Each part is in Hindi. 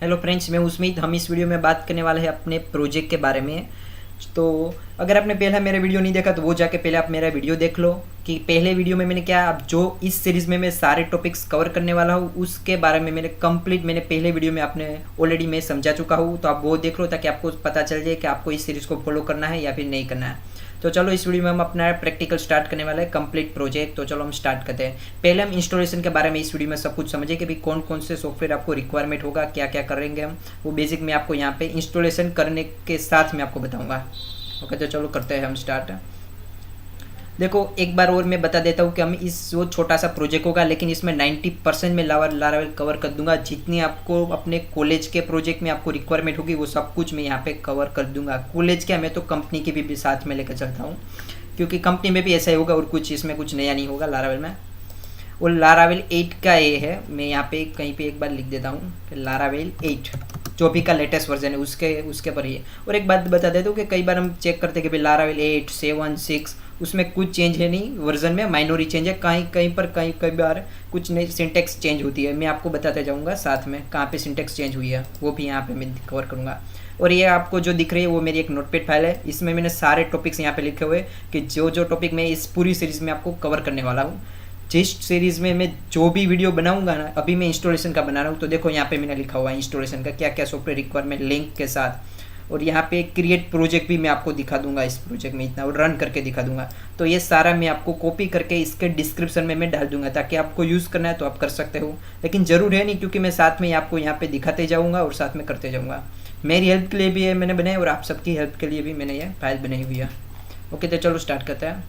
हेलो फ्रेंड्स, मैं उस्मीत। हम इस वीडियो में बात करने वाले हैं अपने प्रोजेक्ट के बारे में। तो अगर आपने पहले मेरा वीडियो नहीं देखा तो वो जाके पहले आप मेरा वीडियो देख लो कि पहले वीडियो में मैंने क्या, अब जो इस सीरीज़ में मैं सारे टॉपिक्स कवर करने वाला हूँ उसके बारे में मैंने पहले वीडियो में आपने ऑलरेडी मैं समझा चुका हूँ। तो आप वो देख लो ताकि आपको पता चल जाए कि आपको इस सीरीज़ को फॉलो करना है या फिर नहीं करना है। तो चलो इस वीडियो में हम अपना प्रैक्टिकल स्टार्ट करने वाले हैं, कंप्लीट प्रोजेक्ट। तो चलो हम स्टार्ट करते हैं। पहले हम इंस्टॉलेशन के बारे में इस वीडियो में सब कुछ समझे कि भाई कौन कौन से सॉफ्टवेयर आपको रिक्वायरमेंट होगा, क्या क्या करेंगे हम, वो बेसिक मैं आपको यहाँ पे इंस्टॉलेशन करने के साथ मैं आपको बताऊँगा। ओके, तो चलो करते हैं हम स्टार्ट। देखो एक बार और मैं बता देता हूँ कि हम इस वो छोटा सा प्रोजेक्ट होगा, लेकिन इसमें 90% में लारावेल कवर कर दूंगा। जितनी आपको अपने कॉलेज के प्रोजेक्ट में आपको रिक्वायरमेंट होगी वो सब कुछ मैं यहाँ पे कवर कर दूंगा। कॉलेज क्या, मैं तो कंपनी के भी साथ में लेकर चलता हूँ, क्योंकि कंपनी में भी ऐसा ही होगा और कुछ इसमें कुछ नया नहीं होगा लारावेल में। और लारावेल 8 का ये है, मैं यहाँ पे कहीं पे एक बार लिख देता हूँ कि लारावेल 8 जो भी का लेटेस्ट वर्जन है उसके पर ही है। और एक बात बता देता हूँ कि कई बार हम चेक करते हैं कि भाई लारावेल 8, 7, 6 उसमें कुछ चेंज है नहीं, वर्जन में माइनॉरी चेंज है। कई बार कुछ नई सिंटेक्स चेंज होती है। मैं आपको बताते जाऊँगा साथ में कहाँ पे सिंटेक्स चेंज हुई है, वो भी यहाँ पे मैं कवर करूँगा। और ये आपको जो दिख रही है वो मेरी एक नोटपैड फाइल है, इसमें मैंने सारे टॉपिक्स यहाँ पे लिखे हुए कि जो टॉपिक मैं इस पूरी सीरीज़ में आपको कवर करने वाला हूँ। जिस सीरीज़ में मैं जो भी वीडियो बनाऊंगा ना, अभी मैं इंस्टॉलेशन का बना रहा हूँ, तो देखो यहाँ पे मैंने लिखा हुआ है इंस्टॉलेशन का क्या क्या सॉफ्टवेयर रिक्वायरमेंट लिंक के साथ। और यहाँ पे क्रिएट प्रोजेक्ट भी मैं आपको दिखा दूंगा, इस प्रोजेक्ट में इतना और रन करके दिखा दूंगा। तो ये सारा मैं आपको कॉपी करके इसके डिस्क्रिप्शन में मैं डाल दूंगा, ताकि आपको यूज़ करना है तो आप कर सकते हो, लेकिन ज़रूर है नहीं, क्योंकि मैं साथ में आपको यहाँ पे दिखाते जाऊँगा और साथ में करते जाऊँगा। मेरी हेल्प के लिए भी ये मैंने बनाया और आप सबकी हेल्प के लिए भी मैंने ये फाइल बनाई हुई है। ओके, तो चलो स्टार्ट करते हैं।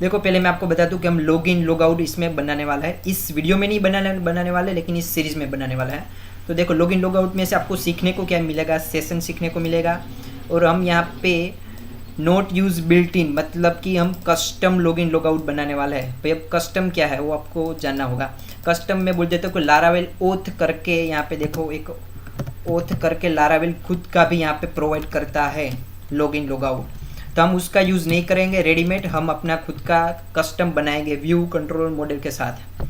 देखो पहले मैं आपको बता दूं कि हम लॉग इन लॉग आउट इसमें बनाने वाला है। इस वीडियो में नहीं बनाने वाले, लेकिन इस सीरीज़ में बनाने वाला है। तो देखो लॉग इन लॉग आउट में से आपको सीखने को क्या मिलेगा, सेशन सीखने को मिलेगा। और हम यहाँ पे नोट यूज़ बिल्ट इन, मतलब कि हम custom log in log out बनाने वाला है। भाई अब कस्टम क्या है वो आपको जानना होगा। कस्टम में बोल देते हो कि लारावेल ओथ करके, यहाँ पे देखो एक ओथ करके लारावेल खुद का भी यहाँ पे प्रोवाइड करता है लॉग इन लॉग आउट। तो हम उसका यूज़ नहीं करेंगे रेडीमेड, हम अपना खुद का कस्टम बनाएंगे व्यू कंट्रोल मॉडल के साथ।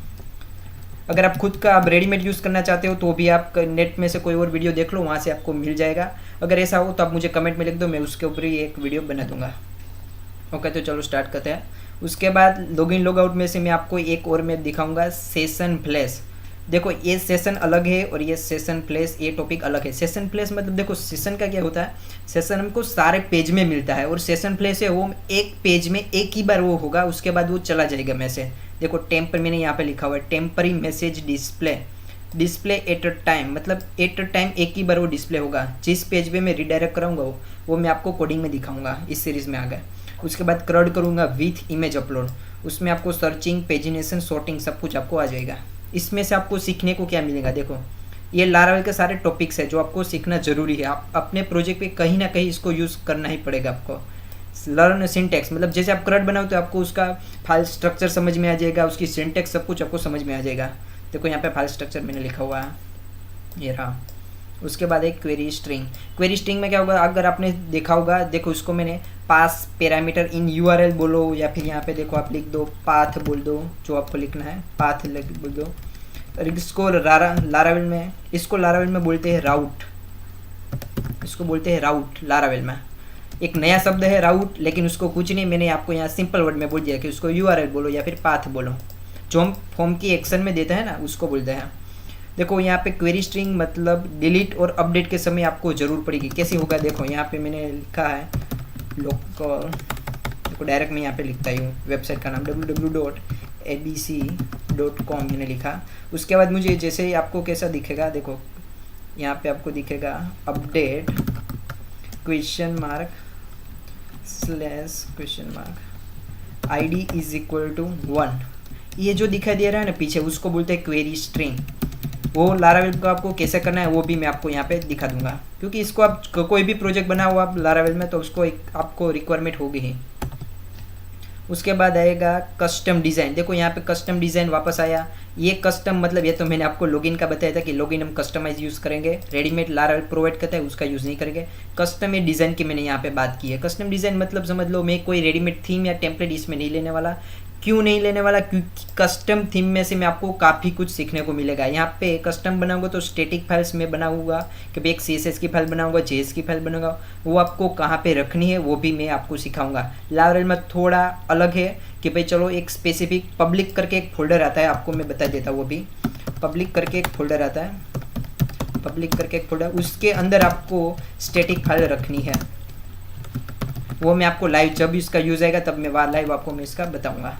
अगर आप खुद का आप रेडीमेड यूज़ करना चाहते हो तो भी आप नेट में से कोई और वीडियो देख लो, वहाँ से आपको मिल जाएगा। अगर ऐसा हो तो आप मुझे कमेंट में लिख दो, मैं उसके ऊपर ही एक वीडियो बना दूंगा। ओके, तो चलो स्टार्ट करते हैं। उसके बाद लॉग इन लॉग आउट में से मैं आपको एक और मैं दिखाऊंगा सेशन फ्लैश। देखो ये सेशन अलग है और ये सेशन फ्लैश ये टॉपिक अलग है। सेशन फ्लैश मतलब देखो सेशन का क्या होता है, सेशन हमको सारे पेज में मिलता है, और सेशन फ्लैश है वो एक पेज में एक ही बार वो होगा, उसके बाद वो चला जाएगा मैसेज। देखो टेम्पर मैंने यहाँ पे लिखा हुआ है, temporary message display at a time, मतलब एट अ टाइम एक ही बार वो डिस्प्ले होगा। जिस पेज पे मैं रिडायरेक्ट कराऊंगा वो मैं आपको कोडिंग में दिखाऊंगा इस सीरीज़ में आगे। उसके बाद क्रड करूँगा विथ इमेज अपलोड, उसमें आपको सर्चिंग, पेजिनेशन, सॉर्टिंग सब कुछ आपको आ जाएगा। इसमें से आपको सीखने को क्या मिलेगा, देखो ये लारावेल के सारे टॉपिक्स है जो आपको सीखना जरूरी है। आप अपने प्रोजेक्ट पे कहीं ना कहीं इसको यूज़ करना ही पड़ेगा आपको। लर्न सिंटेक्स, मतलब जैसे आप क्रड बनाओ तो आपको उसका फाइल स्ट्रक्चर समझ में आ जाएगा, उसकी सिंटेक्स सब कुछ आपको समझ में आ जाएगा। देखो यहाँ पे फाइल स्ट्रक्चर मैंने लिखा हुआ है, ये रहा। उसके बाद एक क्वेरी स्ट्रिंग में क्या होगा, अगर आपने देखा होगा, देखो उसको मैंने पास पैरामीटर इन यूआरएल बोलो, या फिर यहाँ पे देखो आप लिख दो पाथ बोल दो, जो आपको लिखना है पाथ बोल दो। और इसको लारावेल में, इसको लारावेल में बोलते हैं राउट, इसको बोलते हैं राउट लारावेल में। एक नया शब्द है राउट, लेकिन उसको कुछ नहीं, मैंने आपको यहाँ सिंपल वर्ड में बोल दिया कि उसको यूआरएल बोलो या फिर पाथ बोलो। जो हम फॉर्म की एक्शन में देते हैं ना उसको बोलते हैं। देखो यहाँ पे क्वेरी स्ट्रिंग मतलब डिलीट और अपडेट के समय आपको ज़रूर पड़ेगी। कैसे होगा, देखो यहाँ पे मैंने लिखा है लोकल, देखो डायरेक्ट मैं यहाँ पे लिखता ही हूँ वेबसाइट का नाम www.abc.com मैंने लिखा। उसके बाद मुझे जैसे ही आपको कैसा दिखेगा, देखो यहाँ पे आपको दिखेगा update question mark / ID is equal to 1, ये जो दिखाई दे रहा है ना पीछे, उसको बोलते हैं क्वेरी स्ट्रिंग। वो लारावेल को आपको कैसे करना है वो भी मैं आपको यहाँ पे दिखा दूंगा, क्योंकि इसको आप कोई भी प्रोजेक्ट बनाओ आप लारावेल में तो उसको एक आपको रिक्वायरमेंट होगी ही। उसके बाद आएगा कस्टम डिज़ाइन। देखो यहाँ पे कस्टम डिज़ाइन वापस आया। ये कस्टम मतलब ये तो मैंने आपको लॉगिन का बताया था कि लॉगिन हम कस्टमाइज यूज़ करेंगे, रेडीमेड लारावेल प्रोवाइड करता है उसका यूज़ नहीं करेंगे। कस्टम ये डिज़ाइन की मैंने यहाँ पे बात की है। कस्टम डिज़ाइन मतलब समझ लो मैं कोई रेडीमेड थीम या टेम्पलेट इसमें नहीं लेने वाला, क्यों नहीं लेने वाला, क्योंकि कस्टम थीम में से मैं आपको काफ़ी कुछ सीखने को मिलेगा। यहाँ पे कस्टम बनाऊंगा तो स्टैटिक फाइल्स में बनाऊंगा, कभी एक CSS की फाइल बनाऊंगा, JS की फाइल बनाऊंगा, वो आपको कहाँ पे रखनी है वो भी मैं आपको सिखाऊंगा। लारावेल में थोड़ा अलग है कि भाई चलो एक स्पेसिफिक पब्लिक करके एक फोल्डर आता है, आपको मैं बता देता हूँ। वो भी पब्लिक करके एक फोल्डर आता है, पब्लिक करके एक फोल्डर, उसके अंदर आपको स्टैटिक फाइल रखनी है। वो मैं आपको लाइव जब इसका यूज़ आएगा तब मैं लाइव आपको मैं इसका बताऊंगा।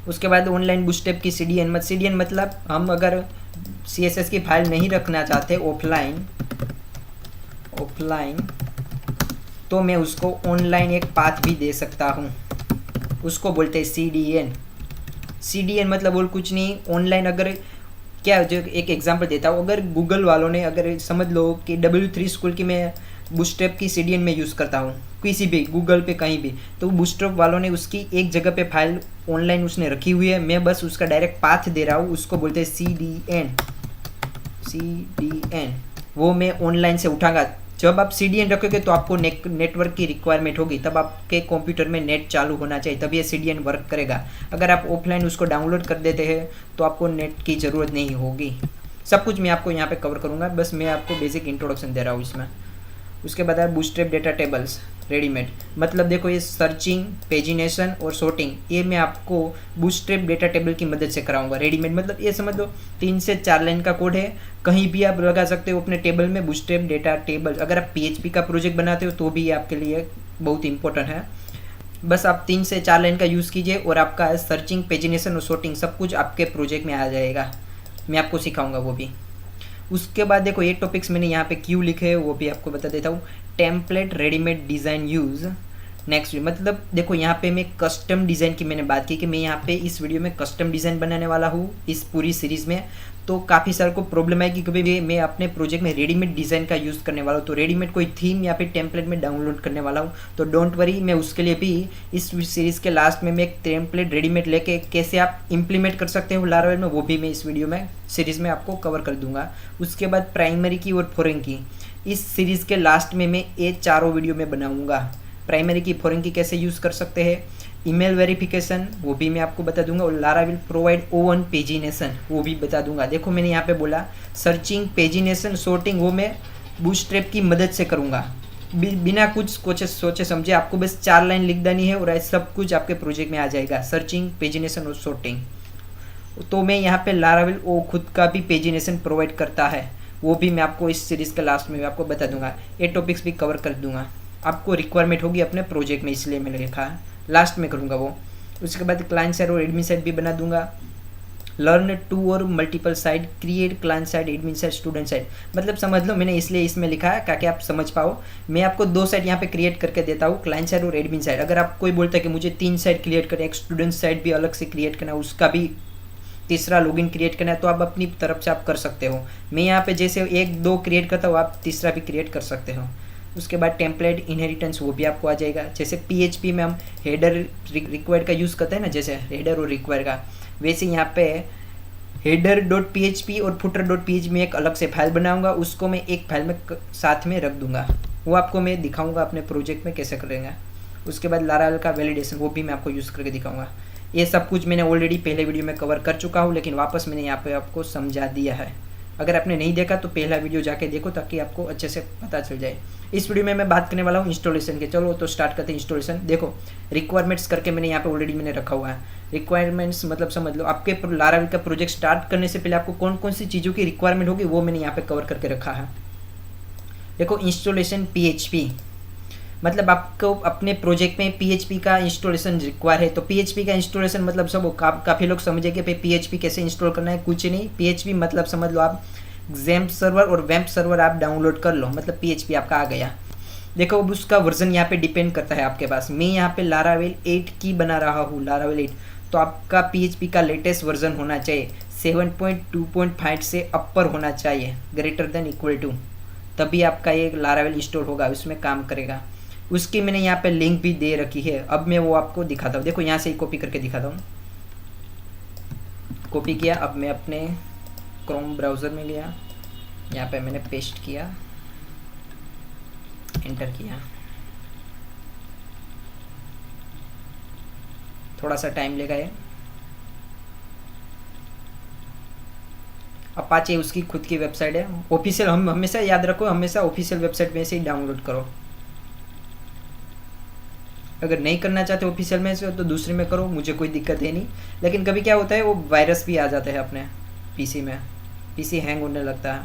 उसके बाद ऑनलाइन बूटस्ट्रैप की CDN मतलब हम अगर CSS की फाइल नहीं रखना चाहते ऑफलाइन तो मैं उसको ऑनलाइन एक पाथ भी दे सकता हूँ, उसको बोलते हैं CDN मतलब और कुछ नहीं। ऑनलाइन अगर क्या, जो एक एग्जांपल देता हूँ, अगर गूगल वालों ने, अगर समझ लो कि W3 स्कूल की मैं बूटस्ट्रैप की CDN में यूज़ करता हूँ किसी भी गूगल पे कहीं भी, तो बूटस्ट्रैप वालों ने उसकी एक जगह पे फाइल ऑनलाइन उसने रखी हुई है, मैं बस उसका डायरेक्ट पाथ दे रहा हूँ, उसको बोलते हैं CDN। वो मैं ऑनलाइन से उठाऊंगा। जब आप CDN रखोगे तो आपको नेटवर्क की रिक्वायरमेंट होगी, तब आपके कंप्यूटर में नेट चालू होना चाहिए, तब ये CDN वर्क करेगा। अगर आप ऑफलाइन उसको डाउनलोड कर देते हैं तो आपको नेट की ज़रूरत नहीं होगी। सब कुछ मैं आपको यहाँ पे कवर करूँगा, बस मैं आपको बेसिक इंट्रोडक्शन दे रहा हूँ इसमें। उसके बाद है बूटस्ट्रैप डेटा टेबल्स रेडीमेड, मतलब देखो ये सर्चिंग, पेजिनेशन और सॉर्टिंग, ये मैं आपको बूटस्ट्रैप डेटा टेबल की मदद से कराऊंगा। रेडीमेड मतलब ये समझ लो 3 से 4 लाइन का कोड है, कहीं भी आप लगा सकते हो अपने टेबल में बूटस्ट्रैप डेटा टेबल। अगर आप PHP का प्रोजेक्ट बनाते हो तो भी ये आपके लिए बहुत इंपॉर्टेंट है। बस आप 3 से 4 लाइन का यूज़ कीजिए और आपका सर्चिंग, पेजिनेशन और सॉर्टिंग सब कुछ आपके प्रोजेक्ट में आ जाएगा। मैं आपको सिखाऊंगा वो भी। उसके बाद देखो ये टॉपिक्स मैंने यहाँ पे क्यों लिखे हैं वो भी आपको बता देता हूँ। Template readymade design use next, मतलब देखो यहाँ पे मैं कस्टम डिज़ाइन की मैंने बात की कि मैं यहाँ पे इस वीडियो में कस्टम डिज़ाइन बनाने वाला हूँ इस पूरी सीरीज़ में। तो काफ़ी सारे को प्रॉब्लम है कि कभी मैं अपने प्रोजेक्ट में रेडीमेड डिज़ाइन का यूज़ करने वाला हूँ, तो रेडीमेड कोई थीम या फिर टेम्पलेट में डाउनलोड करने वाला हूँ। तो डोंट वरी, मैं उसके लिए भी इस सीरीज़ के लास्ट में मैं एक टेम्पलेट रेडीमेड लेके कैसे आप इम्प्लीमेंट कर सकते हो लारावेल में, वो भी मैं इस वीडियो में सीरीज़ में आपको कवर कर दूंगा। उसके बाद प्राइमरी की और फॉरेन की, इस सीरीज़ के लास्ट में मैं ये चारों वीडियो में बनाऊँगा। प्राइमरी की, फॉरेन की कैसे यूज़ कर सकते हैं, ईमेल वेरिफिकेशन वो भी मैं आपको बता दूंगा, और लारावेल प्रोवाइड ओवन पेजिनेशन वो भी बता दूंगा। देखो मैंने यहाँ पे बोला सर्चिंग, पेजिनेशन, सॉर्टिंग वो मैं बूटस्ट्रैप की मदद से करूँगा, बिना कुछ सोचे समझे। आपको बस 4 लाइन लिख देनी है और सब कुछ आपके प्रोजेक्ट में आ जाएगा, सर्चिंग, पेजिनेशन और सॉर्टिंग। तो मैं यहाँ पे लारावेल वो खुद का भी पेजिनेशन प्रोवाइड करता है, वो भी मैं आपको इस सीरीज़ के लास्ट में आपको बता दूंगा। ये टॉपिक्स भी कवर कर दूंगा, आपको रिक्वायरमेंट होगी अपने प्रोजेक्ट में, इसलिए मैंने लिखा है, लास्ट में करूँगा वो। उसके बाद क्लाइंट साइड और एडमिन साइड भी बना दूंगा। लर्न टू और multiple side, create client side, admin side, student side, मतलब समझ लो मैंने इसलिए इसमें लिखा है ताकि आप समझ पाओ। मैं आपको 2 साइड यहाँ पे क्रिएट करके देता हूँ, क्लाइंट साइड और एडमिन साइड। अगर आप कोई बोलता है कि मुझे 3 साइड क्रिएट करना है, एक स्टूडेंट साइड भी अलग से क्रिएट करना है, उसका भी तीसरा लॉगिन क्रिएट करना है, तो आप अपनी तरफ से आप कर सकते हो। मैं यहाँ पे जैसे 1-2 क्रिएट करता हूँ, आप तीसरा भी क्रिएट कर सकते हो। उसके बाद टेम्पलेट इनहेरिटेंस वो भी आपको आ जाएगा। जैसे PHP में हम हेडर रिक्वायर का यूज़ करते हैं ना, जैसे हेडर और रिक्वायर का, वैसे यहाँ पे header.php और footer.php में एक अलग से फाइल बनाऊंगा, उसको मैं एक फाइल में साथ में रख दूंगा, वो आपको मैं दिखाऊंगा अपने प्रोजेक्ट में कैसे करेंगे। उसके बाद लारावेल का वैलिडेशन वो भी मैं आपको यूज़ करके दिखाऊंगा। ये सब कुछ मैंने ऑलरेडी पहले वीडियो में कवर कर चुका हूँ, लेकिन वापस मैंने यहाँ पे आपको समझा दिया है। अगर आपने नहीं देखा तो पहला वीडियो जाके देखो ताकि आपको अच्छे से पता चल जाए। इस वीडियो में मैं बात करने वाला हूँ इंस्टॉलेशन के। चलो तो स्टार्ट करते हैं इंस्टॉलेशन। देखो रिक्वायरमेंट्स करके मैंने यहाँ पे ऑलरेडी मैंने रखा हुआ है। रिक्वायरमेंट्स मतलब समझ लो आपके लारावेल का प्रोजेक्ट स्टार्ट करने से पहले आपको कौन कौन सी चीज़ों की रिक्वायरमेंट होगी वो मैंने यहाँ पे कवर करके रखा है। देखो इंस्टॉलेशन PHP, मतलब आपको अपने प्रोजेक्ट में PHP का इंस्टॉलेशन रिक्वायर है। तो PHP का इंस्टॉलेशन मतलब सब काफ़ी लोग समझे कि भाई PHP कैसे इंस्टॉल करना है, कुछ नहीं। PHP मतलब समझ लो आप XAMPP सर्वर और WAMP सर्वर आप डाउनलोड कर लो, मतलब PHP आपका आ गया। देखो अब उसका वर्जन यहाँ पे डिपेंड करता है आपके पास। मैं यहाँ पे लारावेल 8 की बना रहा हूँ, लारावेल 8, तो आपका PHP का लेटेस्ट वर्जन होना चाहिए 7.2.5 से अपर होना चाहिए, ग्रेटर देन इक्वल टू, तभी आपका ये लारावेल इंस्टॉल होगा, उसमें काम करेगा। उसकी मैंने यहाँ पे लिंक भी दे रखी है, अब मैं वो आपको दिखाता हूँ। देखो यहाँ से ही कॉपी करके दिखाता हूँ। कॉपी किया, अब मैं अपने क्रोम ब्राउज़र में गया, यहाँ पे मैंने पेस्ट किया, एंटर किया। थोड़ा सा टाइम लेगा ये। अपाचे उसकी खुद की वेबसाइट है ऑफिशियल, हम हमेशा याद रखो, हमेशा ऑफिशियल वेबसाइट में से ही डाउनलोड करो। अगर नहीं करना चाहते ऑफिशियल में से तो दूसरे में करो, मुझे कोई दिक्कत है नहीं। लेकिन कभी क्या होता है वो वायरस भी आ जाता है अपने पीसी में, पीसी हैंग होने लगता है।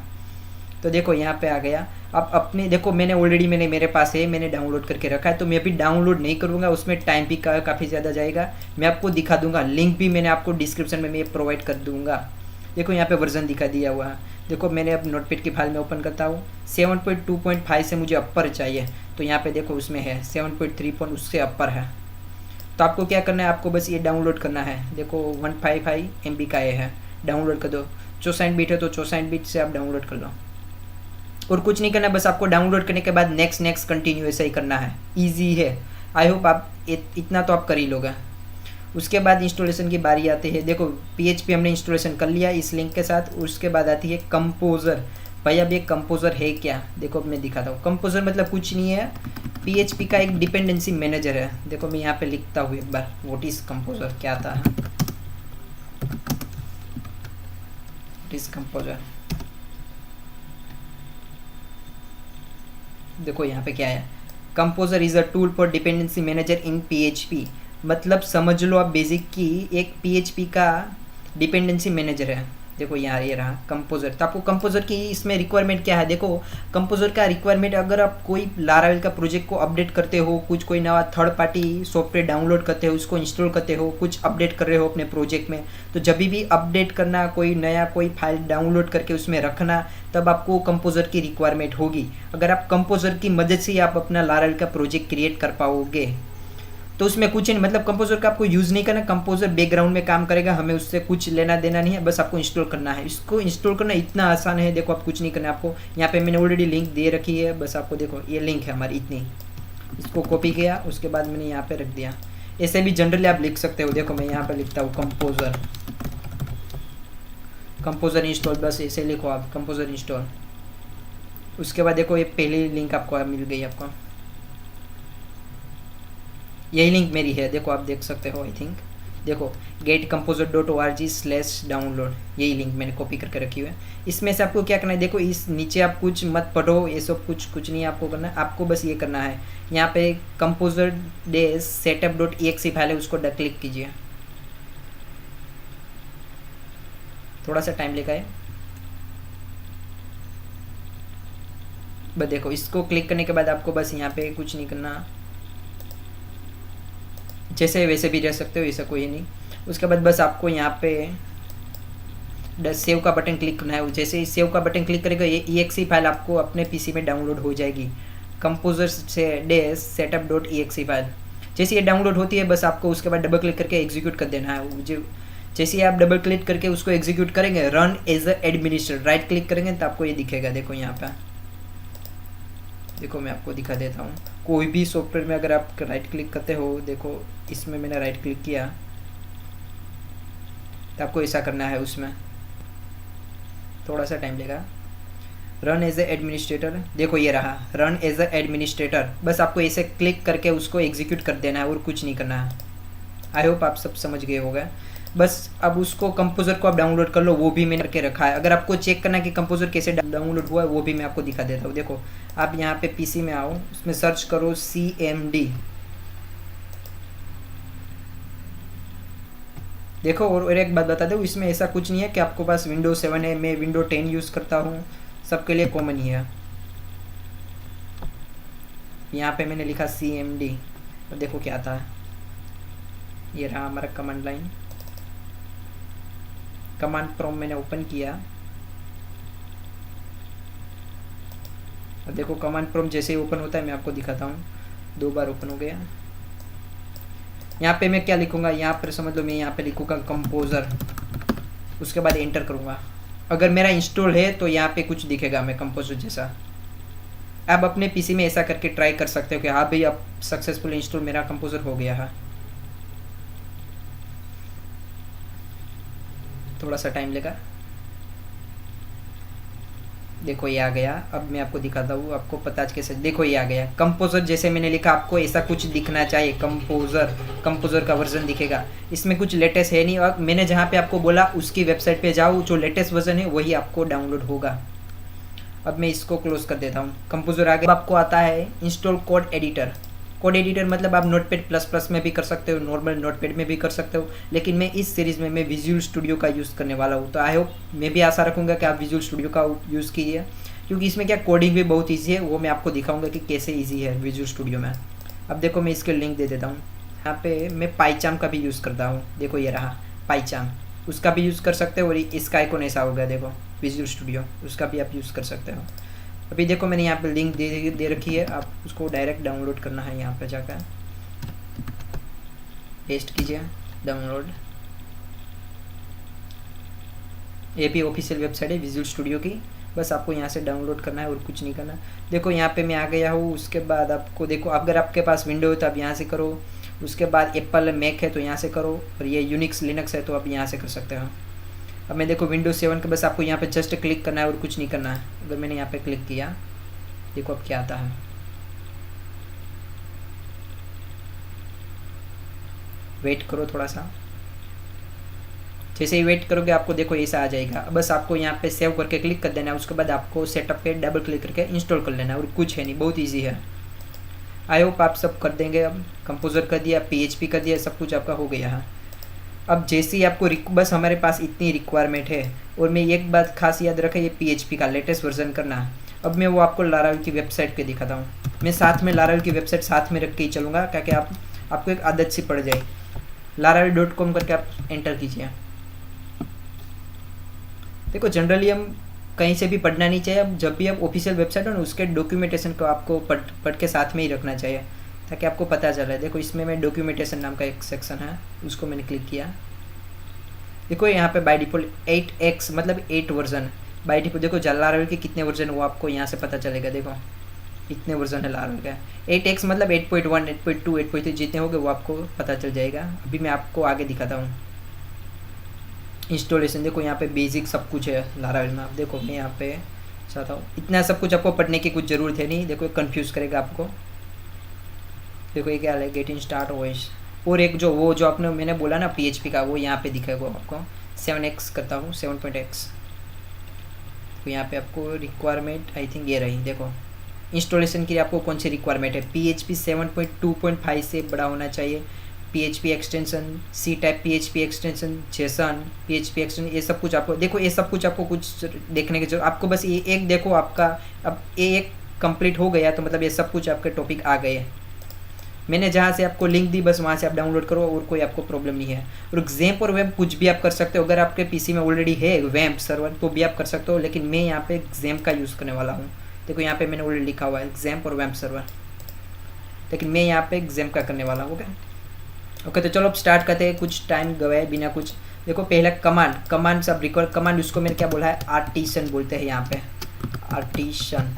तो देखो यहाँ पे आ गया। अब अपने देखो मैंने ऑलरेडी मेरे पास है, मैंने डाउनलोड करके रखा है, तो मैं अभी डाउनलोड नहीं करूँगा, उसमें टाइम भी काफ़ी ज़्यादा जाएगा। मैं आपको दिखा दूंगा, लिंक भी मैंने आपको डिस्क्रिप्शन में मैं प्रोवाइड कर दूंगा। देखो यहाँ पे वर्जन दिखा दिया हुआ है। देखो मैंने अब नोटपैड की फाइल में ओपन करता हूँ। 7.2.5 से मुझे अपर चाहिए, तो यहाँ पे देखो उसमें है 7.3 उससे अपर है। तो आपको क्या करना है, आपको बस ये डाउनलोड करना है। देखो 155 MB का ये है, डाउनलोड कर दो। 64 बिट है तो 64 बिट से आप डाउनलोड कर लो, और कुछ नहीं करना, बस आपको डाउनलोड करने के बाद नेक्स्ट नेक्स्ट कंटिन्यू ऐसा ही करना है। ईजी है, आई होप आप इतना तो आप कर ही लोगे। उसके बाद इंस्टॉलेशन की बारी आती है। देखो PHP हमने इंस्टॉलेशन कर लिया इस लिंक के साथ। उसके बाद आती है कंपोज़र। भाई अब ये कंपोज़र है क्या, देखो अब मैं दिखाता हूँ। कंपोज़र मतलब कुछ नहीं है, PHP का एक डिपेंडेंसी मैनेजर है। देखो मैं यहाँ पे लिखता हूँ एक बार, व्हाट इज़ कंपोज़र, क्या आता है, व्हाट इज़ कंपोज़र। देखो यहाँ पे क्या है, composer is a tool for dependency manager in PHP। मतलब समझ लो आप बेसिक की एक PHP का डिपेंडेंसी मैनेजर है। देखो यहाँ ये रहा कंपोज़र। तो आपको कंपोज़र की इसमें रिक्वायरमेंट क्या है, देखो कंपोज़र का रिक्वायरमेंट, अगर आप कोई लारावेल का प्रोजेक्ट को अपडेट करते हो, कुछ कोई नया थर्ड पार्टी सॉफ्टवेयर डाउनलोड करते हो, उसको इंस्टॉल करते हो, कुछ अपडेट कर रहे हो अपने प्रोजेक्ट में, तो जब भी अपडेट करना, कोई नया कोई फाइल डाउनलोड करके उसमें रखना, तब आपको कंपोज़र की रिक्वायरमेंट होगी। अगर आप कंपोज़र की मदद से आप अपना लारावेल का प्रोजेक्ट क्रिएट कर पाओगे, तो उसमें कुछ नहीं, मतलब कंपोज़र का आपको यूज़ नहीं करना, कंपोज़र बैकग्राउंड में काम करेगा, हमें उससे कुछ लेना देना नहीं है, बस आपको इंस्टॉल करना है। इसको इंस्टॉल करना इतना आसान है। देखो आप कुछ नहीं करना है आपको, यहाँ पे मैंने ऑलरेडी लिंक दे रखी है, बस आपको देखो ये लिंक है हमारी इतनी, इसको कॉपी किया, उसके बाद मैंने यहाँ पे रख दिया। ऐसे भी जनरली आप लिख सकते हो। देखो मैं यहाँ पे लिखता हूँ कंपोज़र, कंपोज़र इंस्टॉल, बस ऐसे लिखो आप कंपोज़र इंस्टॉल। उसके बाद देखो ये पहली लिंक आपको मिल गई, आपको यही लिंक मेरी है, देखो आप देख सकते हो। आई थिंक देखो getcomposer.org/download, यही लिंक मैंने कॉपी करके रखी हुई है। इसमें से आपको क्या करना है, देखो इस नीचे आप कुछ मत पढ़ो, ये सब कुछ नहीं आपको करना है। आपको बस ये करना है, यहाँ पे composer setup.exe फाइल है, उसको क्लिक कीजिए। थोड़ा सा टाइम लेगा है, बस देखो इसको क्लिक करने के बाद आपको बस यहाँ पे कुछ नहीं करना, जैसे वैसे भी रह सकते हो, ऐसा कोई नहीं। उसके बाद बस आपको यहाँ पे सेव का बटन क्लिक करना है। जैसे ही सेव का बटन क्लिक करेगा, ये EXE फाइल आपको अपने पीसी में डाउनलोड हो जाएगी, कंपोज़र से setup.exe फाइल। जैसे ये डाउनलोड होती है, बस आपको उसके बाद डबल क्लिक करके एग्जीक्यूट कर देना है। जैसे ही आप डबल क्लिक करके उसको एग्जीक्यूट करेंगे, run as a administrator right click करेंगे तो आपको ये दिखेगा। देखो यहाँ पे, देखो मैं आपको दिखा देता हूँ। कोई भी सॉफ्टवेयर में अगर आप राइट क्लिक करते हो, देखो इसमें मैंने राइट क्लिक किया, तो आपको ऐसा करना है। उसमें थोड़ा सा टाइम लेगा। रन एज ए एडमिनिस्ट्रेटर, देखो ये रहा रन एज ए एडमिनिस्ट्रेटर, बस आपको ऐसे क्लिक करके उसको एग्जीक्यूट कर देना है और कुछ नहीं करना है। आई होप आप सब समझ गए होगा। बस अब उसको कंपोज़र को आप डाउनलोड कर लो, वो भी मैंने करके रखा है। अगर आपको चेक करना है कि कंपोज़र कैसे डाउनलोड हुआ है, वो भी मैं आपको दिखा देता हूँ। देखो आप यहाँ पे पीसी में आओ, उसमें सर्च करो CMD। देखो और एक बात बता दूँ, इसमें ऐसा कुछ नहीं है कि आपको पास Windows 7 है, मैं Windows 10 यूज़ करता हूँ, सबके लिए कॉमन ही है। यहाँ पे मैंने लिखा CMD, तो देखो क्या आता है। ये रहा हमारा कमांड लाइन, कमांड प्रॉम्प्ट मैंने ओपन किया। अब देखो कमांड प्रॉम्प्ट जैसे ही ओपन होता है मैं आपको दिखाता हूँ। 2 बार ओपन हो गया। यहाँ पे मैं क्या लिखूँगा, यहाँ पर समझ लो मैं यहाँ पे लिखूँगा कंपोज़र, उसके बाद एंटर करूँगा। अगर मेरा इंस्टॉल है तो यहाँ पे कुछ दिखेगा मैं कंपोज़र जैसा। आप अपने पीसी में ऐसा करके ट्राई कर सकते हो कि हाँ भाई अब सक्सेसफुल इंस्टॉल मेरा कंपोज़र हो गया है। थोड़ा सा टाइम लेगा। देखो ये आ गया। अब मैं आपको दिखाता हूँ, आपको पता कैसे, देखो ये आ गया कंपोजर। जैसे मैंने लिखा आपको ऐसा कुछ दिखना चाहिए, कंपोजर का वर्जन दिखेगा। इसमें कुछ लेटेस्ट है नहीं, और मैंने जहाँ पे आपको बोला उसकी वेबसाइट पे जाओ, जो लेटेस्ट वर्जन है वही आपको डाउनलोड होगा। अब मैं इसको क्लोज कर देता हूँ। कंपोजर आ गया। अब आपको आता है install code editor. Code editor मतलब आप नोटपैड प्लस प्लस में भी कर सकते हो, नॉर्मल नोटपैड में भी कर सकते हो, लेकिन मैं इस सीरीज़ में मैं विजुअल स्टूडियो का यूज़ करने वाला हूँ। तो आई होप, मैं भी आशा रखूँगा कि आप विजुअल स्टूडियो का यूज़ कीजिए, क्योंकि इसमें क्या कोडिंग भी बहुत ईजी है, वो मैं आपको दिखाऊंगा कि कैसे ईजी है विजुअल स्टूडियो में। अब देखो मैं इसके लिंक दे देता हूँ। यहाँ पे मैं पाईचाम का भी यूज़ करता हूँ, देखो ये रहा पाईचाम, उसका भी यूज़ कर सकते हो। और इसका आइकॉन ऐसा हो गया देखो, विजुअल स्टूडियो, उसका भी आप यूज़ कर सकते हो। अभी देखो मैंने यहाँ पे लिंक दे रखी है, आप उसको डायरेक्ट डाउनलोड करना है। यहाँ पे जाकर पेस्ट कीजिए, डाउनलोड। ये भी ऑफिशियल वेबसाइट है विजुअल स्टूडियो की, बस आपको यहाँ से डाउनलोड करना है और कुछ नहीं करना। देखो यहाँ पे मैं आ गया हूँ। उसके बाद आपको देखो, अगर आपके पास विंडो है तो आप यहाँ से करो, उसके बाद एप्पल मैक है तो यहाँ से करो, और ये यूनिक्स लिनक्स है तो आप यहाँ से कर सकते हो। अब मैं देखो विंडोज 7 का, बस आपको यहाँ पे जस्ट क्लिक करना है और कुछ नहीं करना है। अगर मैंने यहाँ पे क्लिक किया, देखो अब क्या आता है। वेट करो थोड़ा सा, जैसे ही वेट करोगे आपको देखो ऐसा आ जाएगा। बस आपको यहाँ पे सेव करके क्लिक कर देना है, उसके बाद आपको सेटअप पे डबल क्लिक करके इंस्टॉल कर लेना है, और कुछ है नहीं, बहुत ईजी है। आई होप आप सब कर देंगे। अब कंपोजर कर दिया, PHP कर दिया, सब कुछ आपका हो गया है। अब जैसे ही आपको बस हमारे पास इतनी रिक्वायरमेंट है, और मैं एक बात खास याद रखें, ये PHP का लेटेस्ट वर्जन करना है। अब मैं वो आपको लारावेल की वेबसाइट पे दिखाता हूँ। मैं साथ में लारावेल की वेबसाइट साथ में रख के ही चलूँगा, ताकि आपको एक आदत सी पड़ जाए। laravel.com करके आप एंटर कीजिए। देखो जनरली हम कहीं से भी पढ़ना नहीं चाहिए। अब जब भी आप ऑफिशियल वेबसाइट हो ना, उसके डॉक्यूमेंटेशन को आपको पढ़ के साथ में ही रखना चाहिए, ताकि आपको पता चले। देखो इसमें मैं डॉक्यूमेंटेशन नाम का एक सेक्शन है, उसको मैंने क्लिक किया। देखो यहाँ पे बाय डिफ़ॉल्ट 8x मतलब 8 वर्जन बाय डिफ़ॉल्ट। देखो लारावेल के कितने वर्जन वो आपको यहाँ से पता चलेगा। देखो इतने वर्जन है लारावेल का। 8x मतलब 8.1, 8.2, 8.3 जितने होंगे वो आपको पता चल जाएगा। अभी मैं आपको आगे दिखाता हूँ इंस्टॉलेशन। देखो यहाँ पे बेसिक सब कुछ है लारावेल में। आप देखो मैं यहाँ पे चाहता हूँ, इतना सब कुछ आपको पढ़ने की कुछ ज़रूरत है नहीं। देखो कंफ्यूज करेगा आपको। देखो ये क्या है, गेट इन स्टार्ट ओएस, और एक जो आपने मैंने बोला ना PHP का, वो यहाँ पे दिखेगा आपको। 7x करता हूँ, 7.x। तो यहाँ पे आपको रिक्वायरमेंट आई थिंक ये रही। देखो इंस्टॉलेशन के लिए आपको कौन सी रिक्वायरमेंट है, PHP 7.2.5 से बड़ा होना चाहिए, PHP extension, C type PHP extension, Jason PHP extension, ये सब कुछ आपको देखो, ये सब कुछ आपको कुछ देखने की जरूरत। आपको बस ये एक देखो, आपका अब ये एक कंप्लीट हो गया तो मतलब ये सब कुछ आपके टॉपिक आ गए। मैंने जहाँ से आपको लिंक दी, बस वहाँ से आप डाउनलोड करो, और कोई आपको प्रॉब्लम नहीं है। और XAMPP और वैम्प कुछ भी आप कर सकते हो। अगर आपके PC में ऑलरेडी है वैम्प सर्वर तो भी आप कर सकते हो, लेकिन मैं यहाँ पे XAMPP का यूज़ करने वाला हूँ। देखो यहाँ पे मैंने ऑलरेडी लिखा हुआ है XAMPP और वैम्प सर्वर, लेकिन मैं यहाँ पे XAMPP का करने वाला हूँ। ओके तो चलो अब स्टार्ट करते हैं, कुछ टाइम गवाए बिना कुछ। देखो पहला कमांड सब रिकॉर्ड कमांड, उसको मैंने क्या बोला है, आर्टिसन बोलते हैं यहाँ पे, आर्टिसन।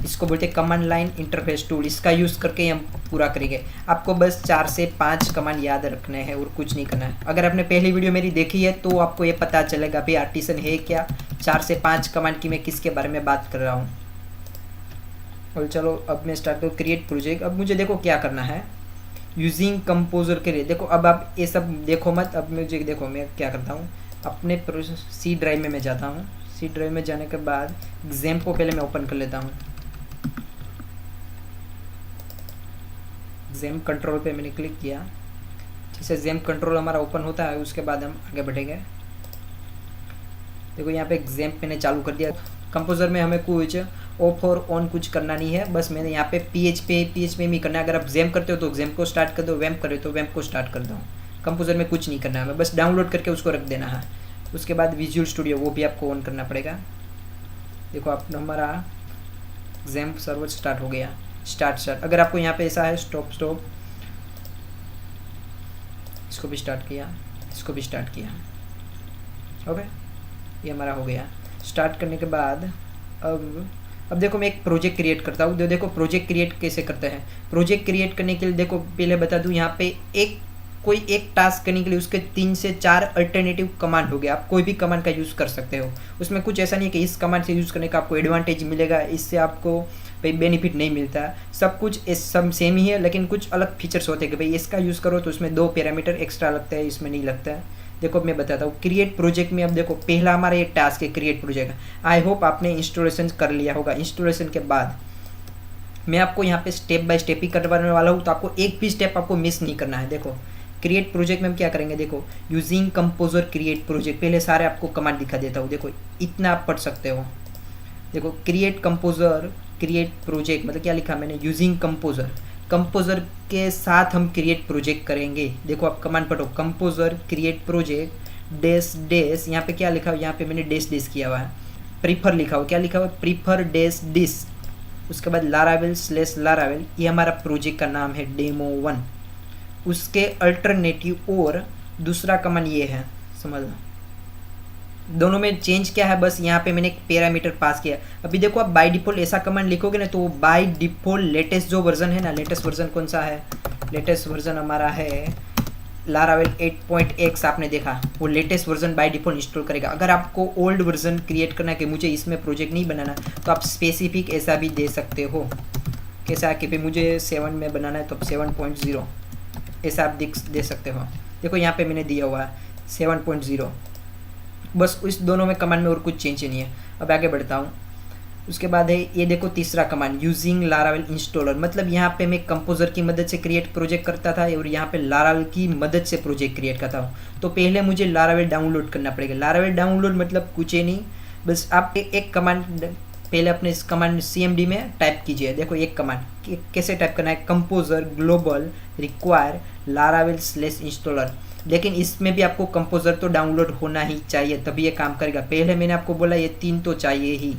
इसको बोलते हैं कमांड लाइन इंटरफेस टूल। इसका यूज़ करके हम पूरा करेंगे। आपको बस 4 से 5 कमांड याद रखने हैं और कुछ नहीं करना है। अगर आपने पहली वीडियो मेरी देखी है तो आपको ये पता चलेगा भाई आर्टिसन है क्या, 4 से 5 कमांड की मैं किसके बारे में बात कर रहा हूँ। और चलो अब मैं स्टार्ट करूँ क्रिएट प्रोजेक्ट। अब मुझे देखो क्या करना है, यूजिंग कंपोजर के लिए। देखो अब आप ये सब देखो मत, अब मुझे देखो मैं क्या करता हूँ, अपने C ड्राइव में मैं जाता हूँ। C ड्राइव में जाने के बाद XAMPP को पहले मैं ओपन कर लेता हूँ। XAMPP कंट्रोल पे मैंने क्लिक किया। जैसे XAMPP कंट्रोल हमारा ओपन होता है उसके बाद हम आगे बढ़ेंगे। देखो यहाँ पे XAMPP मैंने चालू कर दिया। कंपोजर में हमें कुछ ऑफ और ऑन कुछ करना नहीं है, बस मैंने यहाँ पे PHP में करना है। अगर आप XAMPP करते हो तो XAMPP को स्टार्ट कर दो, वैम्प करे तो वैम्प को स्टार्ट कर दो। कंपोजर में कुछ नहीं करना है, बस डाउनलोड करके उसको रख देना है। उसके बाद विजुअल स्टूडियो वो भी आपको ऑन करना पड़ेगा। देखो आप हमारा XAMPP सर्वर स्टार्ट हो गया, स्टार्ट। अगर आपको यहाँ पे ऐसा है स्टॉप, इसको भी स्टार्ट किया, इसको भी स्टार्ट किया। ओके ये हमारा हो गया। स्टार्ट करने के बाद अब देखो मैं एक प्रोजेक्ट क्रिएट करता हूँ। देखो प्रोजेक्ट क्रिएट कैसे करते हैं। प्रोजेक्ट क्रिएट करने के लिए देखो पहले बता दूँ, यहाँ पे एक कोई एक टास्क करने के लिए उसके 3 से 4 अल्टरनेटिव कमांड हो गया। आप कोई भी कमांड का यूज़ कर सकते हो। उसमें कुछ ऐसा नहीं है कि इस कमांड से यूज़ करने का आपको एडवांटेज मिलेगा, इससे आपको भाई बेनिफिट नहीं मिलता। सब कुछ सब सेम ही है, लेकिन कुछ अलग फीचर्स होते हैं कि भाई इसका यूज़ करो तो उसमें 2 पैरामीटर एक्स्ट्रा लगता है, इसमें नहीं लगता है। देखो मैं बताता हूँ। क्रिएट प्रोजेक्ट में अब देखो पहला हमारा ये टास्क है क्रिएट प्रोजेक्ट। आई होप आपने इंस्टॉलेशन कर लिया होगा। इंस्टॉलेशन के बाद मैं आपको यहाँ पे स्टेप बाय स्टेप ही करवाने वाला हूँ, तो आपको एक भी स्टेप आपको मिस नहीं करना है। देखो क्रिएट प्रोजेक्ट में हम क्या करेंगे, देखो यूजिंग कंपोजर क्रिएट प्रोजेक्ट। पहले सारे आपको कमांड दिखा देता हूँ, देखो इतना आप पढ़ सकते हो। देखो क्रिएट कंपोजर क्रिएट प्रोजेक्ट मतलब क्या लिखा मैंने, यूजिंग कंपोजर। कंपोजर के साथ हम क्रिएट प्रोजेक्ट करेंगे। देखो आप कमांड पढ़ो, composer create project dash dash, यहाँ पे क्या लिखा हुआ, यहाँ पे मैंने डैश डैश किया हुआ है। प्रीफर लिखा हुआ, क्या लिखा हुआ, प्रीफर डैश डिस, उसके बाद लारावेल स्लेश लारावेल, ये हमारा प्रोजेक्ट का नाम है डेमो 1। उसके अल्टरनेटिव और दूसरा कमांड ये है, समझ लो दोनों में चेंज क्या है, बस यहाँ पे मैंने एक पैरामीटर पास किया। अभी देखो आप बाय डिफ़ॉल्ट ऐसा कमांड लिखोगे ना, तो बाय डिफ़ॉल्ट लेटेस्ट जो वर्जन है ना, लेटेस्ट वर्जन कौन सा है, लेटेस्ट वर्जन हमारा है लारावेल 8.x। आपने देखा वो latest version by default install करेगा। अगर आपको ओल्ड वर्जन क्रिएट करना है कि मुझे इसमें प्रोजेक्ट नहीं बनाना, तो आप स्पेसिफिक ऐसा भी दे सकते हो। कैसा कि भाई मुझे 7 में बनाना है तो 7.0 ऐसा आप दे सकते हो। देखो यहाँ पे मैंने दिया हुआ है 7.0। बस इस दोनों में कमांड में और कुछ चेंज नहीं है। अब आगे बढ़ता हूँ। उसके बाद है ये देखो तीसरा कमांड यूजिंग लारावेल इंस्टॉलर, मतलब यहाँ पे मैं कंपोजर की मदद से क्रिएट प्रोजेक्ट करता था और यहाँ पे लारावेल की मदद से प्रोजेक्ट क्रिएट करता हूँ। तो पहले मुझे लारावेल डाउनलोड करना पड़ेगा। लारावेल डाउनलोड मतलब कुछ ही नहीं, बस आप एक कमांड पहले अपने इस कमांड CMD में टाइप कीजिए। देखो एक कमांड कैसे टाइप करना है, composer global require Laravel slash installer. लेकिन इसमें भी आपको कंपोजर तो डाउनलोड होना ही चाहिए, तभी ये काम करेगा। पहले मैंने आपको बोला ये 3 तो चाहिए ही,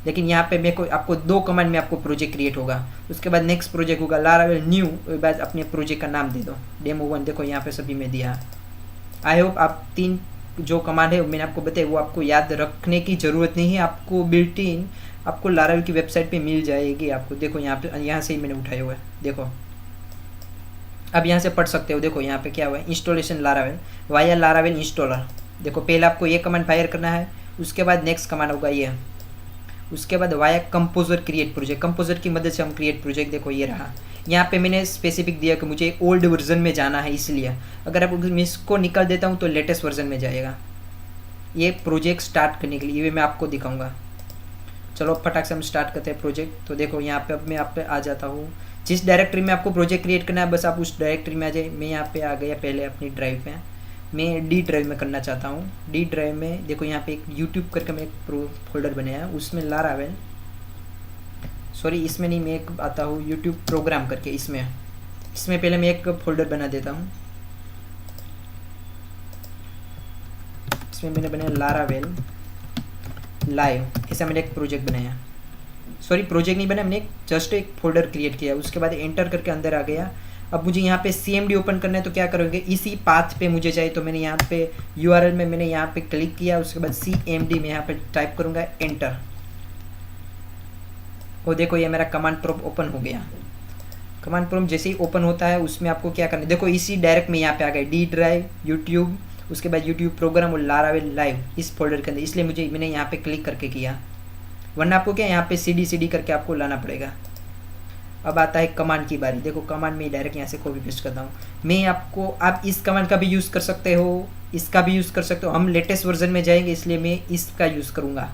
लेकिन यहाँ पे मेरे को आपको 2 कमांड में आपको प्रोजेक्ट क्रिएट होगा। उसके बाद नेक्स्ट प्रोजेक्ट होगा लारावेल न्यू, उसके बाद अपने प्रोजेक्ट का नाम दे दो डेमो 1। देखो यहाँ पे सभी में दिया। आई होप आप 3 जो कमांड है मैंने आपको बताया वो आपको याद रखने की ज़रूरत नहीं है। आपको बिल्ट इन आपको लारावेल की वेबसाइट पे मिल जाएगी आपको। देखो यहाँ पे यहाँ से ही मैंने उठाया हुआ है। देखो अब यहाँ से पढ़ सकते हो। देखो यहाँ पे क्या हुआ है, installation Laravel via Laravel installer. देखो पहले आपको ये कमांड फायर करना है, उसके बाद नेक्स्ट कमांड होगा ये, उसके बाद via composer create project. Composer की मदद से हम क्रिएट प्रोजेक्ट, देखो ये रहा। यहाँ पे मैंने स्पेसिफिक दिया कि मुझे ओल्ड वर्जन में जाना है, इसलिए अगर आप इसको निकाल देता हूँ तो लेटेस्ट वर्जन में जाएगा। ये प्रोजेक्ट स्टार्ट करने के लिए ये मैं आपको दिखाऊंगा। चलो फटाक से हम स्टार्ट करते हैं प्रोजेक्ट। तो देखो यहाँ पे अब मैं आप पे आ जाता हूँ। जिस डायरेक्टरी में आपको प्रोजेक्ट क्रिएट करना है बस आप उस डायरेक्टरी में आ जाए। मैं यहाँ पे आ गया पहले अपनी ड्राइव पे, मैं डी ड्राइव में करना चाहता हूँ। डी ड्राइव में देखो यहाँ पे एक यूट्यूब करके मैं एक फोल्डर बनाया है, उसमें लारावेल, सॉरी इसमें नहीं, मैं एक आता हूँ यूट्यूब प्रोग्राम करके, इसमें पहले मैं एक फोल्डर बना देता हूँ। इसमें मैंने बनाया लारावेल लाइव, ऐसा मैंने एक प्रोजेक्ट बनाया। सॉरी प्रोजेक्ट नहीं बना, मैंने जस्ट एक फोल्डर क्रिएट किया। उसके बाद एंटर करके अंदर आ गया। अब मुझे यहाँ पे CMD ओपन करना है तो क्या करोगे, इसी पाथ पे मुझे चाहिए। तो मैंने यहाँ पे URL में मैंने यहाँ पे क्लिक किया, उसके बाद CMD में यहाँ पे टाइप करूँगा एंटर। वो देखो ये मेरा कमांड प्रॉम्प्ट ओपन हो गया। कमांड प्रॉम्प्ट जैसे ही ओपन होता है उसमें आपको क्या करना है, देखो इसी डायरेक्ट में यहाँ पे आ गए डी ड्राइव यूट्यूब, उसके बाद यूट्यूब प्रोग्राम और लारावेल लाइव इस फोल्डर के अंदर। इसलिए मैंने यहाँ पे क्लिक करके किया, वरना आपको क्या यहाँ पे CD करके आपको लाना पड़ेगा। अब आता है कमांड की बारी। देखो कमांड में डायरेक्ट यहाँ से कॉपी पेस्ट करता हूँ मैं आपको। आप इस कमांड का भी यूज़ कर सकते हो, इसका भी यूज़ कर सकते हो। हम लेटेस्ट वर्जन में जाएंगे इसलिए मैं इसका यूज़ करूँगा।